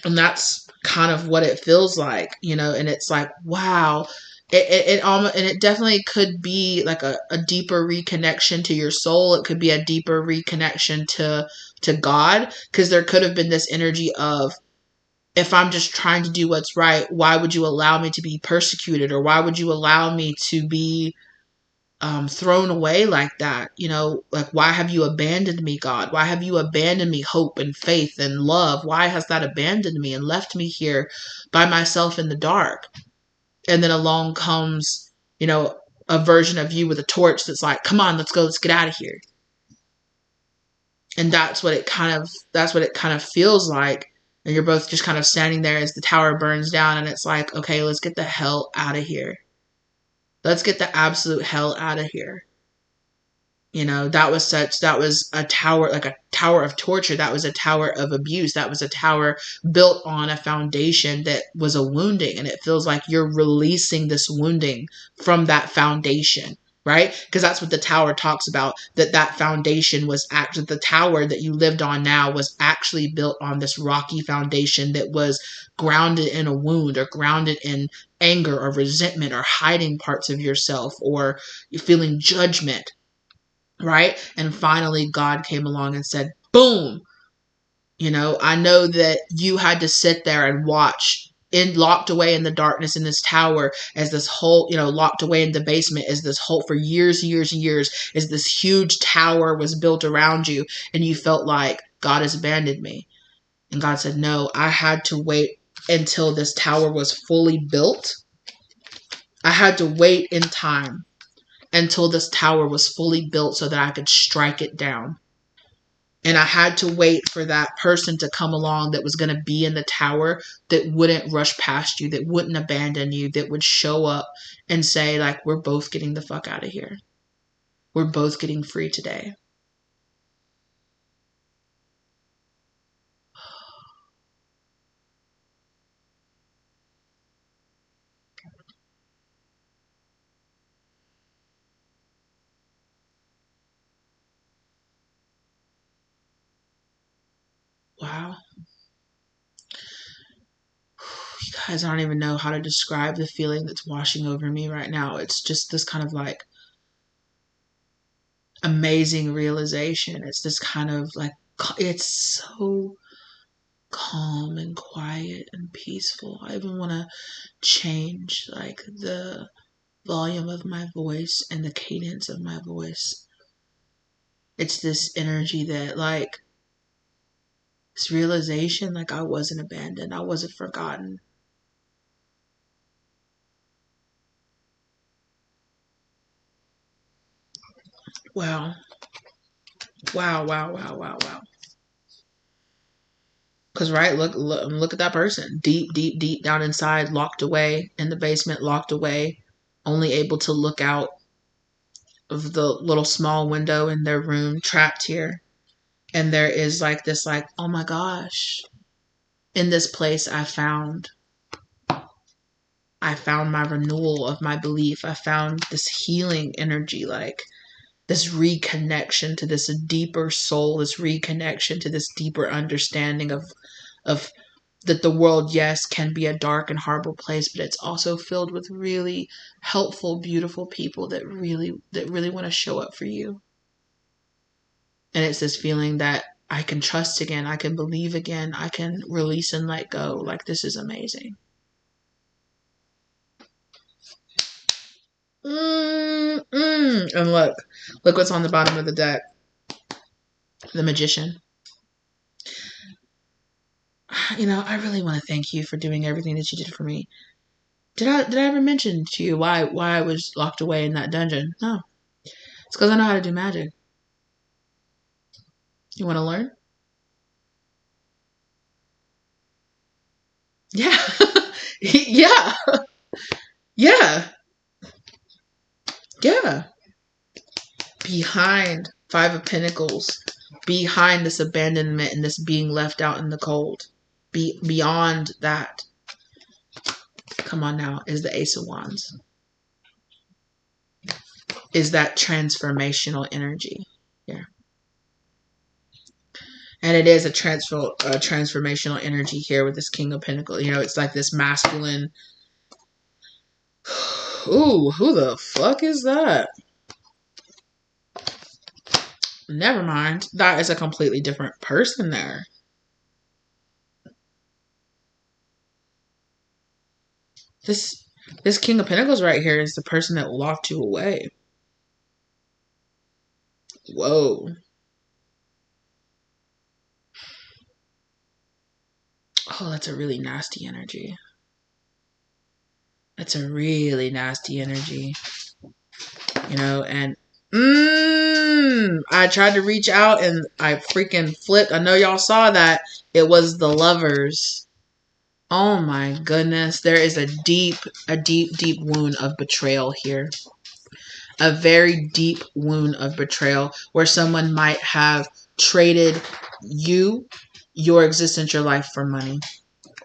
And that's kind of what it feels like, and it's like, wow. It almost, and it definitely could be like a deeper reconnection to your soul. It could be a deeper reconnection to God, because there could have been this energy of, if I'm just trying to do what's right, why would you allow me to be persecuted, or why would you allow me to be thrown away like that? Like, why have you abandoned me, God? Why have you abandoned me, hope and faith and love? Why has that abandoned me and left me here by myself in the dark? And then along comes, a version of you with a torch that's like, come on, let's go, let's get out of here. And that's what it kind of feels like. And you're both just kind of standing there as the tower burns down, and it's like, okay, let's get the hell out of here. Let's get the absolute hell out of here. That was a tower, like a tower of torture. That was a tower of abuse. That was a tower built on a foundation that was a wounding. And it feels like you're releasing this wounding from that foundation, right? Because that's what the tower talks about, that foundation was actually, the tower that you lived on now was actually built on this rocky foundation that was grounded in a wound, or grounded in anger or resentment, or hiding parts of yourself, or feeling judgment. Right? And finally, God came along and said, boom. I know that you had to sit there and watch, locked away in the darkness in this tower, as this whole, locked away in the basement, as this whole, for years and years and years, as this huge tower was built around you. And you felt like, God has abandoned me. And God said, no, I had to wait until this tower was fully built. I had to wait in time until this tower was fully built so that I could strike it down. And I had to wait for that person to come along that was going to be in the tower, that wouldn't rush past you, that wouldn't abandon you, that would show up and say, like, we're both getting the fuck out of here. We're both getting free today. Wow. You guys, I don't even know how to describe the feeling that's washing over me right now. It's just this kind of like amazing realization. It's this kind of like, it's so calm and quiet and peaceful. I even want to change like the volume of my voice and the cadence of my voice. It's this energy that, like, this realization, like, I wasn't abandoned, I wasn't forgotten. Wow. Wow, wow, wow, wow, wow. Because, right, look at that person. Deep, deep, deep down inside, locked away in the basement, locked away, only able to look out of the little small window in their room, trapped here. And there is like this, like, oh my gosh, in this place I found my renewal of my belief. I found this healing energy, like this reconnection to this deeper soul, this reconnection to this deeper understanding of that the world, yes, can be a dark and horrible place, but it's also filled with really helpful, beautiful people that really want to show up for you. And it's this feeling that I can trust again, I can believe again, I can release and let go. Like, this is amazing. And look what's on the bottom of the deck. The Magician. I really want to thank you for doing everything that you did for me. Did I ever mention to you why I was locked away in that dungeon? No. It's because I know how to do magic. You want to learn? Yeah. Yeah. Yeah. Yeah. Behind Five of Pentacles, behind this abandonment and this being left out in the cold, beyond that, come on now, is the Ace of Wands. Is that transformational energy. Yeah. And it is a transformational energy here with this King of Pentacles. It's like this masculine. Ooh, who the fuck is that? Never mind. That is a completely different person there. This King of Pentacles right here is the person that locked you away. Whoa. Oh, that's a really nasty energy. That's a really nasty energy. And I tried to reach out and I freaking flipped. I know y'all saw that. It was the Lovers. Oh my goodness. There is a deep, deep wound of betrayal here. A very deep wound of betrayal where someone might have traded you, your existence, your life for money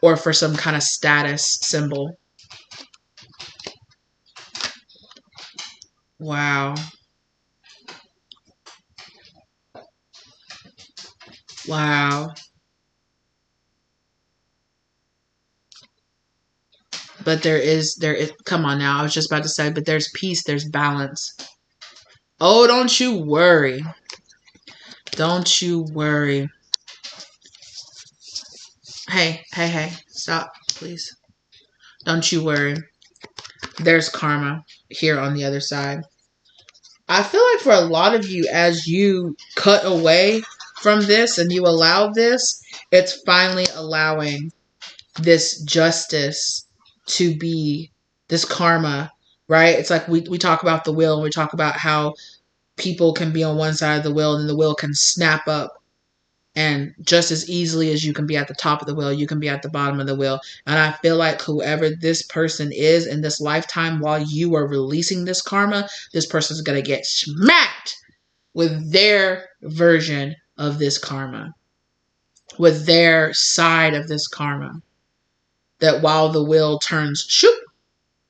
or for some kind of status symbol. Wow. Wow. But there is, come on now. I was just about to say, but there's peace, there's balance. Oh, don't you worry. Don't you worry. Hey, stop, please. Don't you worry. There's karma here on the other side. I feel like for a lot of you, as you cut away from this and you allow this, it's finally allowing this justice to be this karma, right? It's like we talk about the wheel and we talk about how people can be on one side of the wheel and the wheel can snap up. And just as easily as you can be at the top of the wheel, you can be at the bottom of the wheel. And I feel like whoever this person is in this lifetime, while you are releasing this karma, this person's going to get smacked with their version of this karma, with their side of this karma. That while the wheel turns shoop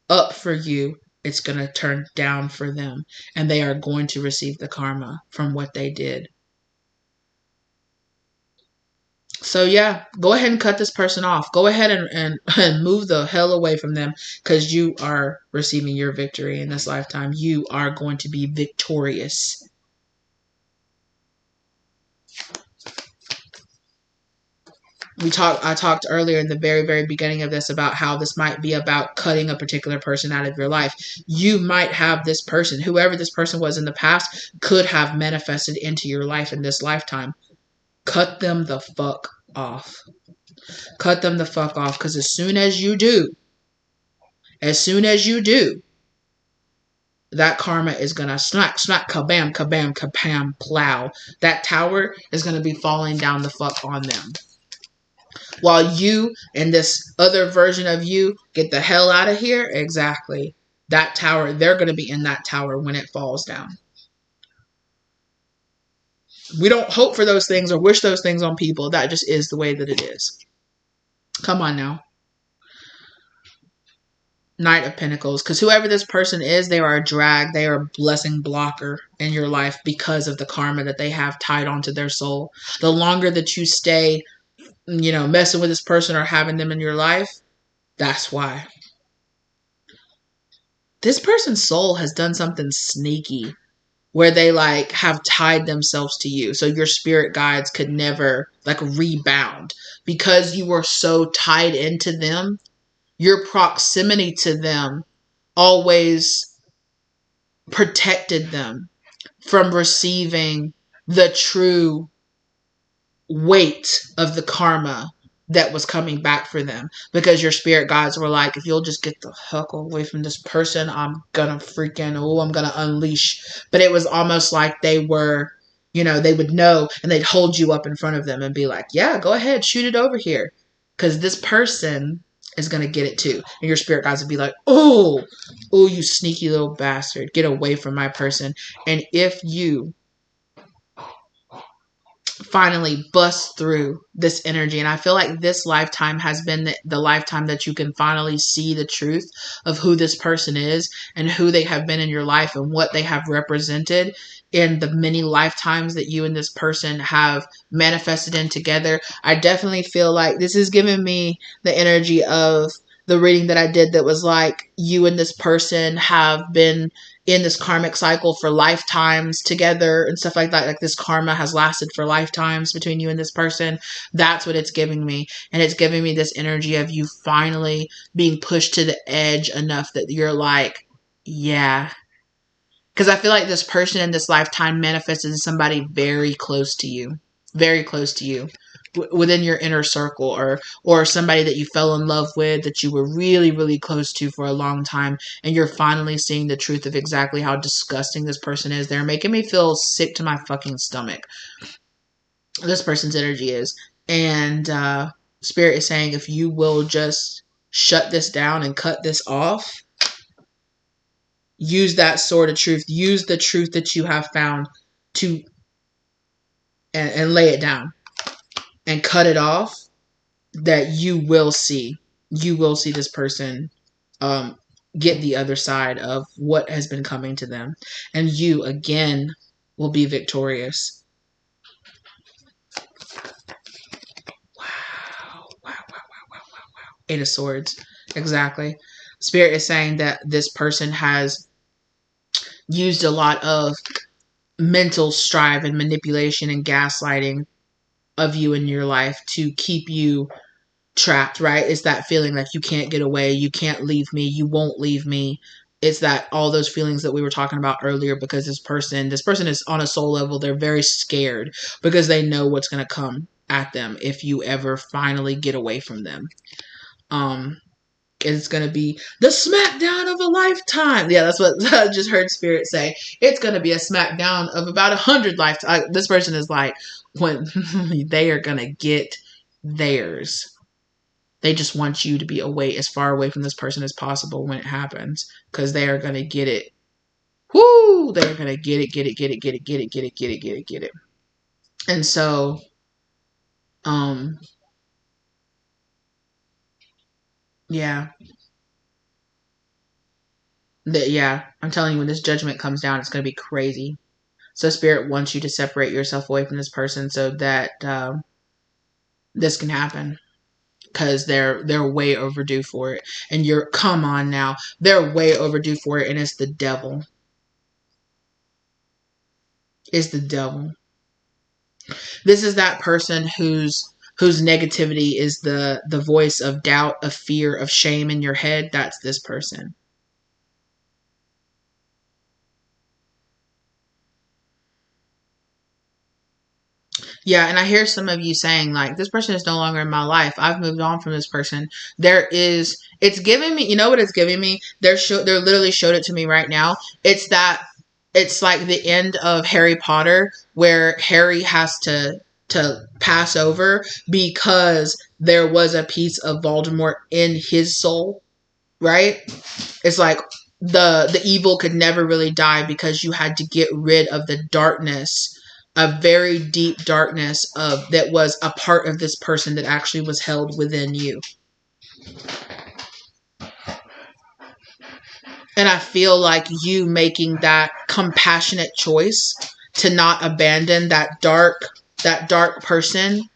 up for you, it's going to turn down for them. And they are going to receive the karma from what they did. So yeah, go ahead and cut this person off. Go ahead and move the hell away from them because you are receiving your victory in this lifetime. You are going to be victorious. I talked earlier in the very, very beginning of this about how this might be about cutting a particular person out of your life. You might have this person, whoever this person was in the past, could have manifested into your life in this lifetime. Cut them the fuck off. Cut them the fuck off. Because as soon as you do, that karma is going to smack, kabam, kabam, kabam, plow. That tower is going to be falling down the fuck on them. While you and this other version of you get the hell out of here, exactly. That tower, they're going to be in that tower when it falls down. We don't hope for those things or wish those things on people. That just is the way that it is. Come on now. Knight of Pentacles. Because whoever this person is, they are a drag. They are a blessing blocker in your life because of the karma that they have tied onto their soul. The longer that you stay, messing with this person or having them in your life, that's why. This person's soul has done something sneaky where they have tied themselves to you. So your spirit guides could never rebound because you were so tied into them. Your proximity to them always protected them from receiving the true weight of the karma that was coming back for them, because your spirit guides were like, if you'll just get the heck away from this person, I'm gonna unleash. But it was almost like they were, they would know, and they'd hold you up in front of them and be like, yeah, go ahead, shoot it over here, because this person is gonna get it too. And your spirit guides would be like, oh, you sneaky little bastard, get away from my person. And if you finally bust through this energy, and I feel like this lifetime has been the lifetime that you can finally see the truth of who this person is and who they have been in your life and what they have represented in the many lifetimes that you and this person have manifested in together. I definitely feel like this is giving me the energy of the reading that I did that was like, you and this person have been in this karmic cycle for lifetimes together and stuff like that. Like this karma has lasted for lifetimes between you and this person. That's what it's giving me. And it's giving me this energy of you finally being pushed to the edge enough that you're like, yeah. Because I feel like this person in this lifetime manifested as somebody very close to you. Very close to you. Within your inner circle, or somebody that you fell in love with, that you were really, really close to for a long time, and you're finally seeing the truth of exactly how disgusting this person is. They're making me feel sick to my fucking stomach. This person's energy is. And Spirit is saying, if you will just shut this down and cut this off, use that sword of truth, use the truth that you have found to and lay it down and cut it off, that you will see this person get the other side of what has been coming to them, and you again will be victorious. Wow. Eight of Swords. Exactly. Spirit is saying that this person has used a lot of mental strive and manipulation and gaslighting of you in your life to keep you trapped, right? It's that feeling like you can't get away, you can't leave me, you won't leave me. It's that all those feelings that we were talking about earlier, because this person is on a soul level, they're very scared because they know what's going to come at them if you ever finally get away from them. It's going to be the smackdown of a lifetime. Yeah, that's what I just heard Spirit say. It's going to be a smackdown of about 100 lifetimes. This person is like, when they are going to get theirs. They just want you to be as far away from this person as possible when it happens, because they are going to get it. Woo! They're going to get it. And so, yeah. I'm telling you, when this judgment comes down, it's going to be crazy. So Spirit wants you to separate yourself away from this person so that this can happen. Because they're way overdue for it. And come on now. They're way overdue for it, and it's the devil. It's the devil. This is that person whose negativity is the voice of doubt, of fear, of shame in your head. That's this person. Yeah, and I hear some of you saying, like, this person is no longer in my life. I've moved on from this person. It's giving me, you know what it's giving me? They're literally showed it to me right now. It's like the end of Harry Potter, where Harry has to pass over because there was a piece of Voldemort in his soul, right? It's like the evil could never really die because you had to get rid of the darkness a very deep darkness of that was a part of this person that actually was held within you. And I feel like you making that compassionate choice to not abandon that dark person,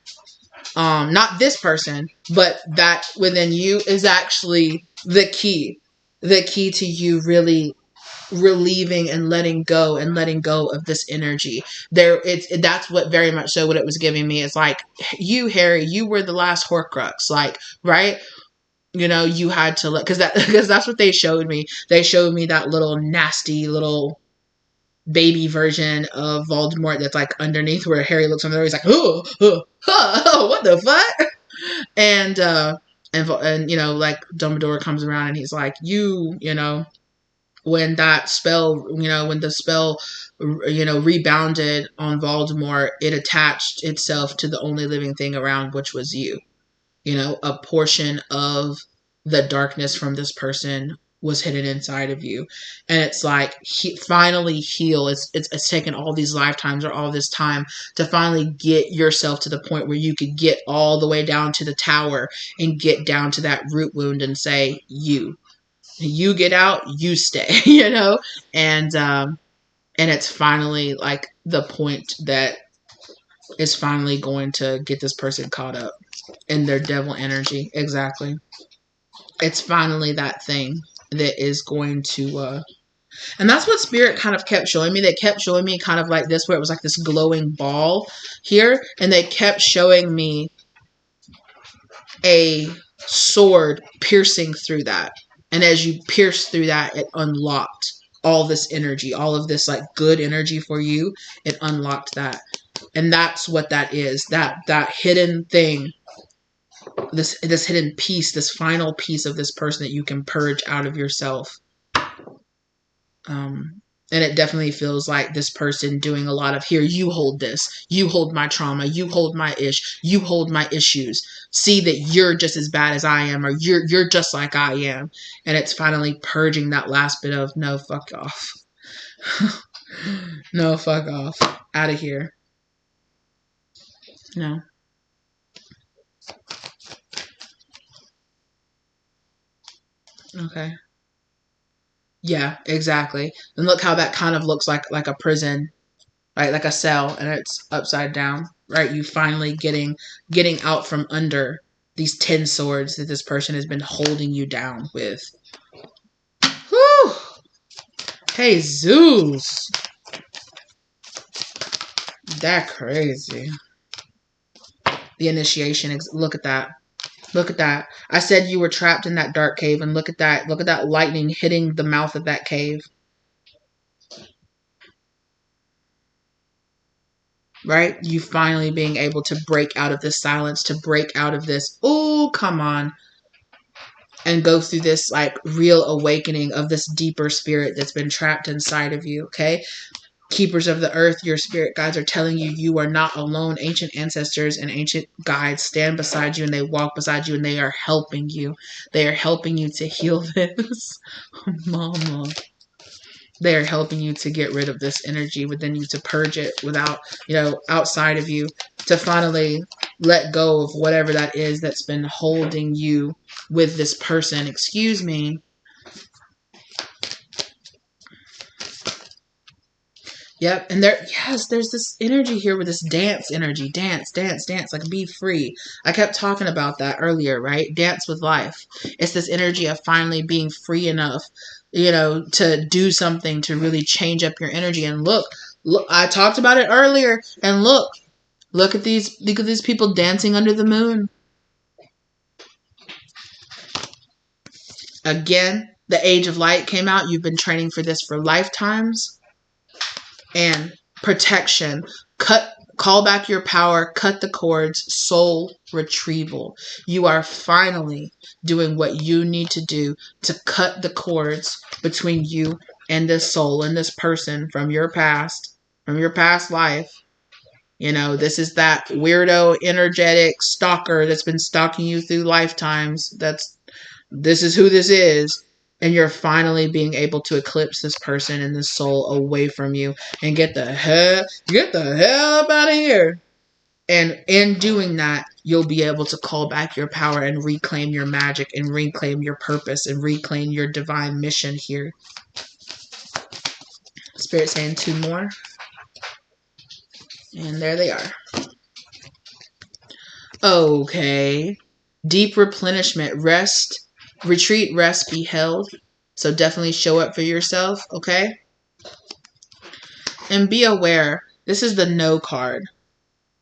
not this person, but that within you is actually the key. The key to you really relieving and letting go of this energy. That's what very much so what it was giving me. It's like, you, Harry, you were the last Horcrux, like, right? You know, you had to let, because that's what they showed me. They showed me that little nasty little baby version of Voldemort that's like underneath where Harry looks under there. He's like, oh, what the fuck? And you know, like Dumbledore comes around and he's like, you know, when that spell, you know, when the spell, you know, rebounded on Voldemort, it attached itself to the only living thing around, which was you. You know, a portion of the darkness from this person was hidden inside of you. And it's like, finally heal. It's taken all these lifetimes or all this time to finally get yourself to the point where you could get all the way down to the tower and get down to that root wound and say, you get out, you stay, you know? And it's finally like the point that is finally going to get this person caught up in their devil energy. Exactly. It's finally that thing that is going to, and that's what Spirit kind of kept showing me. They kept showing me kind of like this, where it was like this glowing ball here, and they kept showing me a sword piercing through that. And as you pierce through that, it unlocked all this energy, all of this like good energy for you. It unlocked that. And that's what that is. That hidden thing, this hidden piece, this final piece of this person that you can purge out of yourself. And it definitely feels like this person doing a lot of, here, you hold this. You hold my trauma. You hold my you hold my issues. See that you're just as bad as I am, or you're just like I am. And it's finally purging that last bit of, no, fuck off. No, fuck off. Out of here. No. Okay. Yeah, exactly. And look how that kind of looks like a prison, right? Like a cell, and it's upside down, right? You finally getting out from under these 10 swords that this person has been holding you down with. Whew! Hey, Zeus! That crazy. The initiation, look at that. Look at that. I said you were trapped in that dark cave, and look at that. Look at that lightning hitting the mouth of that cave. Right? You finally being able to break out of this silence, to break out of this, oh, come on, and go through this like real awakening of this deeper spirit that's been trapped inside of you, okay? Keepers of the earth, your spirit guides are telling you you are not alone. Ancient ancestors and ancient guides stand beside you, and they walk beside you, and they are helping you. They are helping you to heal this. Mama. They are helping you to get rid of this energy within you, to purge it without, outside of you, to finally let go of whatever that is that's been holding you with this person. Excuse me. Yep, and there's this energy here with this dance energy. Dance, dance, dance, like be free. I kept talking about that earlier, right? Dance with life. It's this energy of finally being free enough, to do something to really change up your energy. And look, I talked about it earlier, and look at these people dancing under the moon. Again, the Age of Light came out. You've been training for this for lifetimes. And protection, call back your power, cut the cords, soul retrieval. You are finally doing what you need to do to cut the cords between you and this soul and this person from your past life. This is that weirdo, energetic stalker that's been stalking you through lifetimes. This is who this is. And you're finally being able to eclipse this person and this soul away from you and get the hell up out of here. And in doing that, you'll be able to call back your power and reclaim your magic and reclaim your purpose and reclaim your divine mission here. Spirit saying 2 more. And there they are. Okay. Deep replenishment. Rest. Retreat, rest, be held. So definitely show up for yourself, okay? And be aware. This is the no card.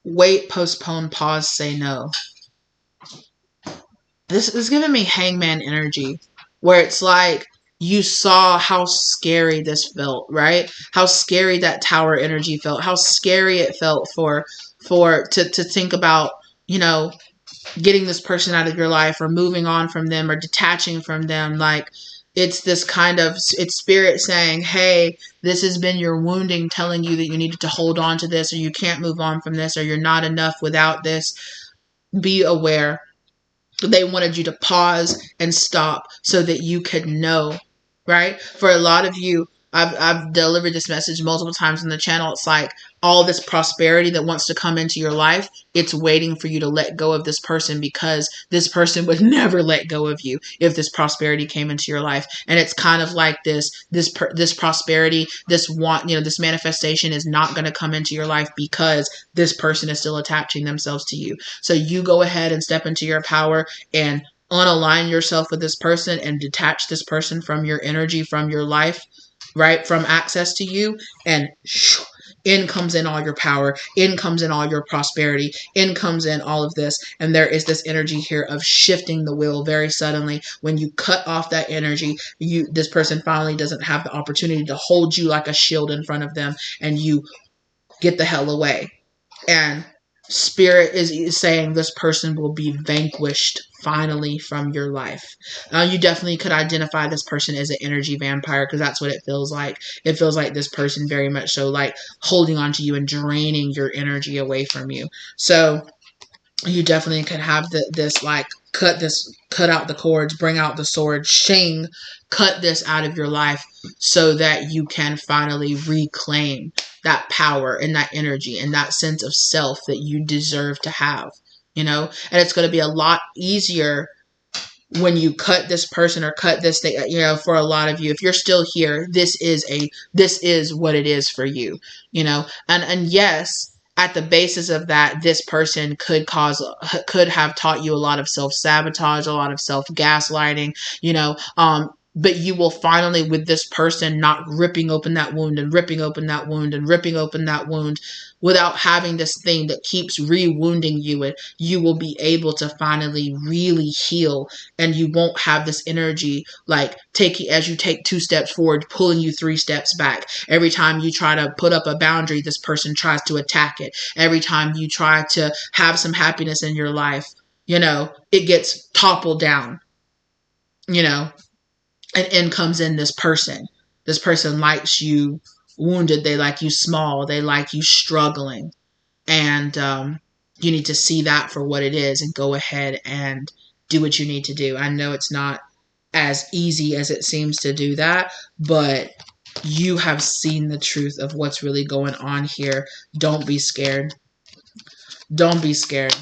Wait, postpone, pause, say no. This is giving me hangman energy, where it's like you saw how scary this felt, right? How scary that tower energy felt. How scary it felt to think about, you know, getting this person out of your life or moving on from them or detaching from them. Like, it's this kind of, it's spirit saying, hey, this has been your wounding, telling you that you needed to hold on to this, or you can't move on from this, or you're not enough without this. Be aware. They wanted you to pause and stop so that you could know, right? For a lot of you, I've delivered this message multiple times on the channel. It's like all this prosperity that wants to come into your life, it's waiting for you to let go of this person, because this person would never let go of you if this prosperity came into your life. And it's kind of like this prosperity, this want, you know, this manifestation is not going to come into your life because this person is still attaching themselves to you. So you go ahead and step into your power and unalign yourself with this person and detach this person from your energy, from your life, right? From access to you, and in comes in all your power, in comes in all your prosperity, in comes in all of this. And there is this energy here of shifting the wheel very suddenly. When you cut off that energy, this person finally doesn't have the opportunity to hold you like a shield in front of them, and you get the hell away. And spirit is saying this person will be vanquished finally from your life. You definitely could identify this person as an energy vampire, because that's what it feels like. It feels like this person very much so like holding on to you and draining your energy away from you. So you definitely could have this like cut out the cords, bring out the sword, shing, cut this out of your life so that you can finally reclaim that power and that energy and that sense of self that you deserve to have, you know? And it's going to be a lot easier when you cut this person or cut this thing, you know. For a lot of you, if you're still here, this is what it is for you, you know? And yes, at the basis of that, this person could have taught you a lot of self-sabotage, a lot of self-gaslighting, you know, but you will finally, with this person not ripping open that wound and ripping open that wound and ripping open that wound, without having this thing that keeps re-wounding you, and you will be able to finally really heal. And you won't have this energy like as you take 2 steps forward, pulling you 3 steps back. Every time you try to put up a boundary, this person tries to attack it. Every time you try to have some happiness in your life, you know, it gets toppled down, you know. And in comes in this person. This person likes you wounded. They like you small. They like you struggling. And you need to see that for what it is and go ahead and do what you need to do. I know it's not as easy as it seems to do that, but you have seen the truth of what's really going on here. Don't be scared. Don't be scared.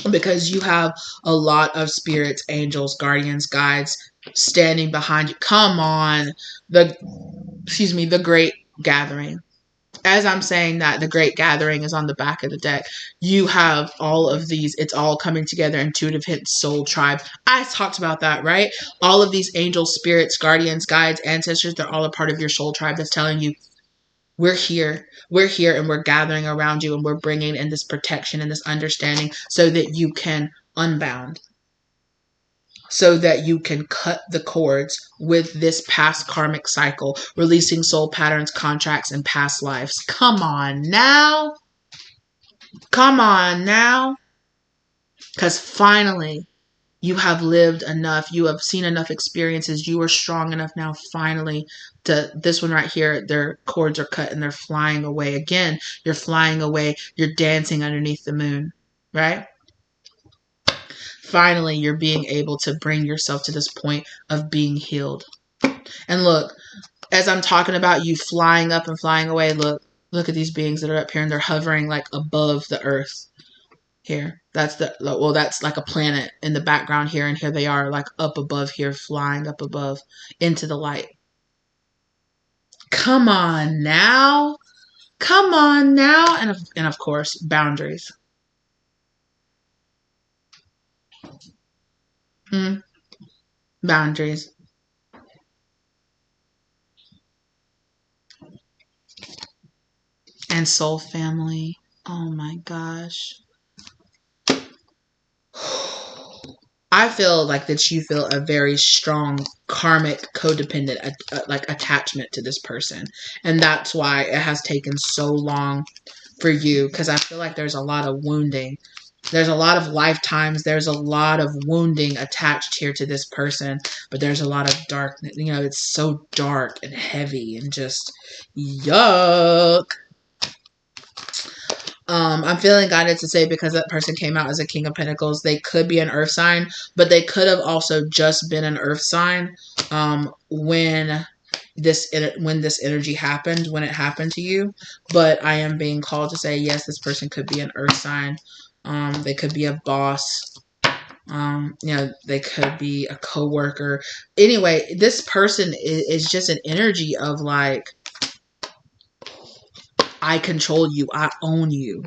Because you have a lot of spirits, angels, guardians, guides standing behind you. Come on. The Great Gathering. As I'm saying that, the Great Gathering is on the back of the deck. You have all of these. It's all coming together. Intuitive Hit, Soul Tribe. I talked about that, right? All of these angels, spirits, guardians, guides, ancestors, they're all a part of your soul tribe that's telling you, we're here, and we're gathering around you, and we're bringing in this protection and this understanding so that you can unbound, so that you can cut the cords with this past karmic cycle, releasing soul patterns, contracts, and past lives. Come on now. Come on now. Because finally, you have lived enough. You have seen enough experiences. You are strong enough now, finally, to this one right here. Their cords are cut and they're flying away. Again, you're flying away. You're dancing underneath the moon, right? finally you're being able to bring yourself to this point of being healed. And look, as I'm talking about you flying up and flying away, look at these beings that are up here and they're hovering like above the earth. Here, that's that's like a planet in the background here, and here they are like up above here, flying up above into the light. Come on now. Come on now. And of course, boundaries. Boundaries. And soul family. Oh my gosh. I feel like that you feel a very strong karmic codependent like attachment to this person. And that's why it has taken so long for you, because I feel like there's a lot of wounding. There's a lot of lifetimes. There's a lot of wounding attached here to this person, but there's a lot of darkness. You know, it's so dark and heavy and just yuck. I'm feeling guided to say, because that person came out as a King of Pentacles, they could be an earth sign, but they could have also just been an earth sign when this energy happened, when it happened to you. But I am being called to say, yes, this person could be an earth sign. They could be a boss. You know, they could be a coworker. Anyway, this person is just an energy of like, I control you. I own you.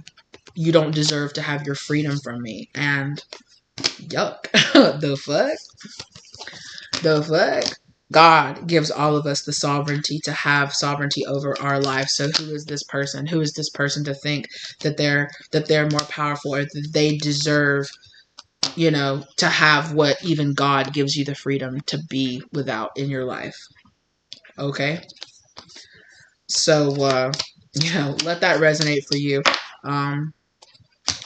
You don't deserve to have your freedom from me. And yuck. The fuck? The fuck? God gives all of us the sovereignty to have sovereignty over our lives. So who is this person? Who is this person to think that they're more powerful, or that they deserve, you know, to have what even God gives you the freedom to be without in your life? Okay? So, you know, let that resonate for you.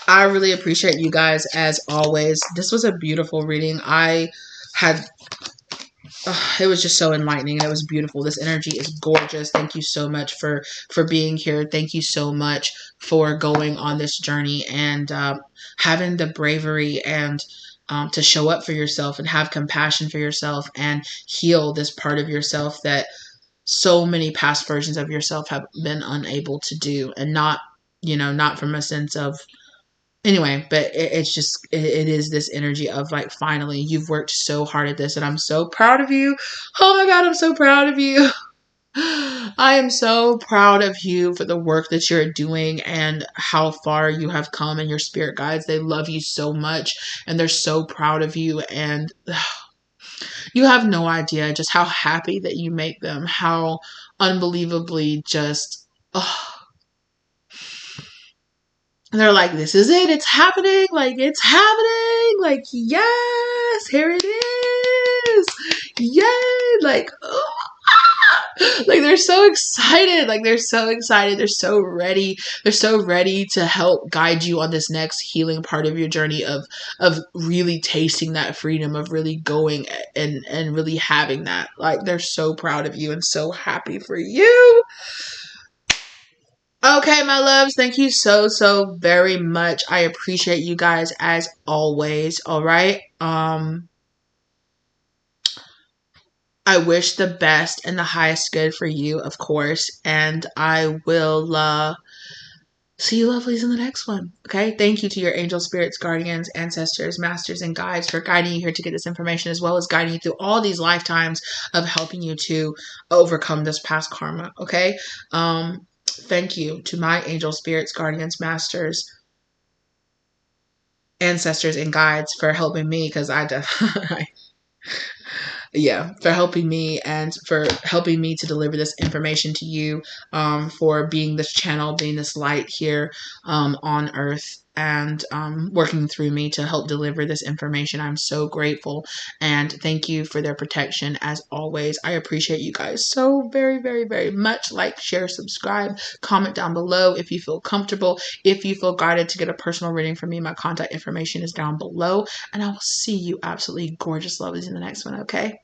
I really appreciate you guys as always. This was a beautiful reading. I had, it was just so enlightening. It was beautiful. This energy is gorgeous. Thank you so much for being here. Thank you so much for going on this journey and having the bravery and to show up for yourself and have compassion for yourself and heal this part of yourself that so many past versions of yourself have been unable to do. And not, you know, not from a sense of, anyway, but it's just, it is this energy of like, finally, you've worked so hard at this and I'm so proud of you. Oh my God, I'm so proud of you. I am so proud of you for the work that you're doing and how far you have come, and your spirit guides, they love you so much and they're so proud of you. And you have no idea just how happy that you make them, how unbelievably just, they're like, this is it. It's happening. Like, it's happening. Like, yes, here it is. Yay. Like, oh, like they're so excited. Like, they're so excited. They're so ready. They're so ready to help guide you on this next healing part of your journey of really tasting that freedom, of really going and really having that. Like, they're so proud of you and so happy for you. Okay, my loves, thank you so very much. I appreciate you guys as always. All right. I wish the best and the highest good for you, of course, and I will see you lovelies in the next one. Okay. Thank you to your angel spirits, guardians, ancestors, masters, and guides for guiding you here to get this information, as well as guiding you through all these lifetimes of helping you to overcome this past karma. Okay. Thank you to my angel spirits, guardians, masters, ancestors, and guides for helping me, because yeah, for helping me and for helping me to deliver this information to you, for being this channel, being this light here on earth, and working through me to help deliver this information. I'm so grateful, and thank you for their protection as always. I appreciate you guys so very much. Like, share, subscribe, comment down below if you feel comfortable. If you feel guided to get a personal reading from me, my contact information is down below, and I will see you absolutely gorgeous lovelies in the next one. Okay,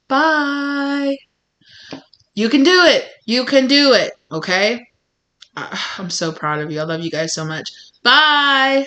bye. You can do it. You can do it. Okay, I'm so proud of you. I love you guys so much. Bye.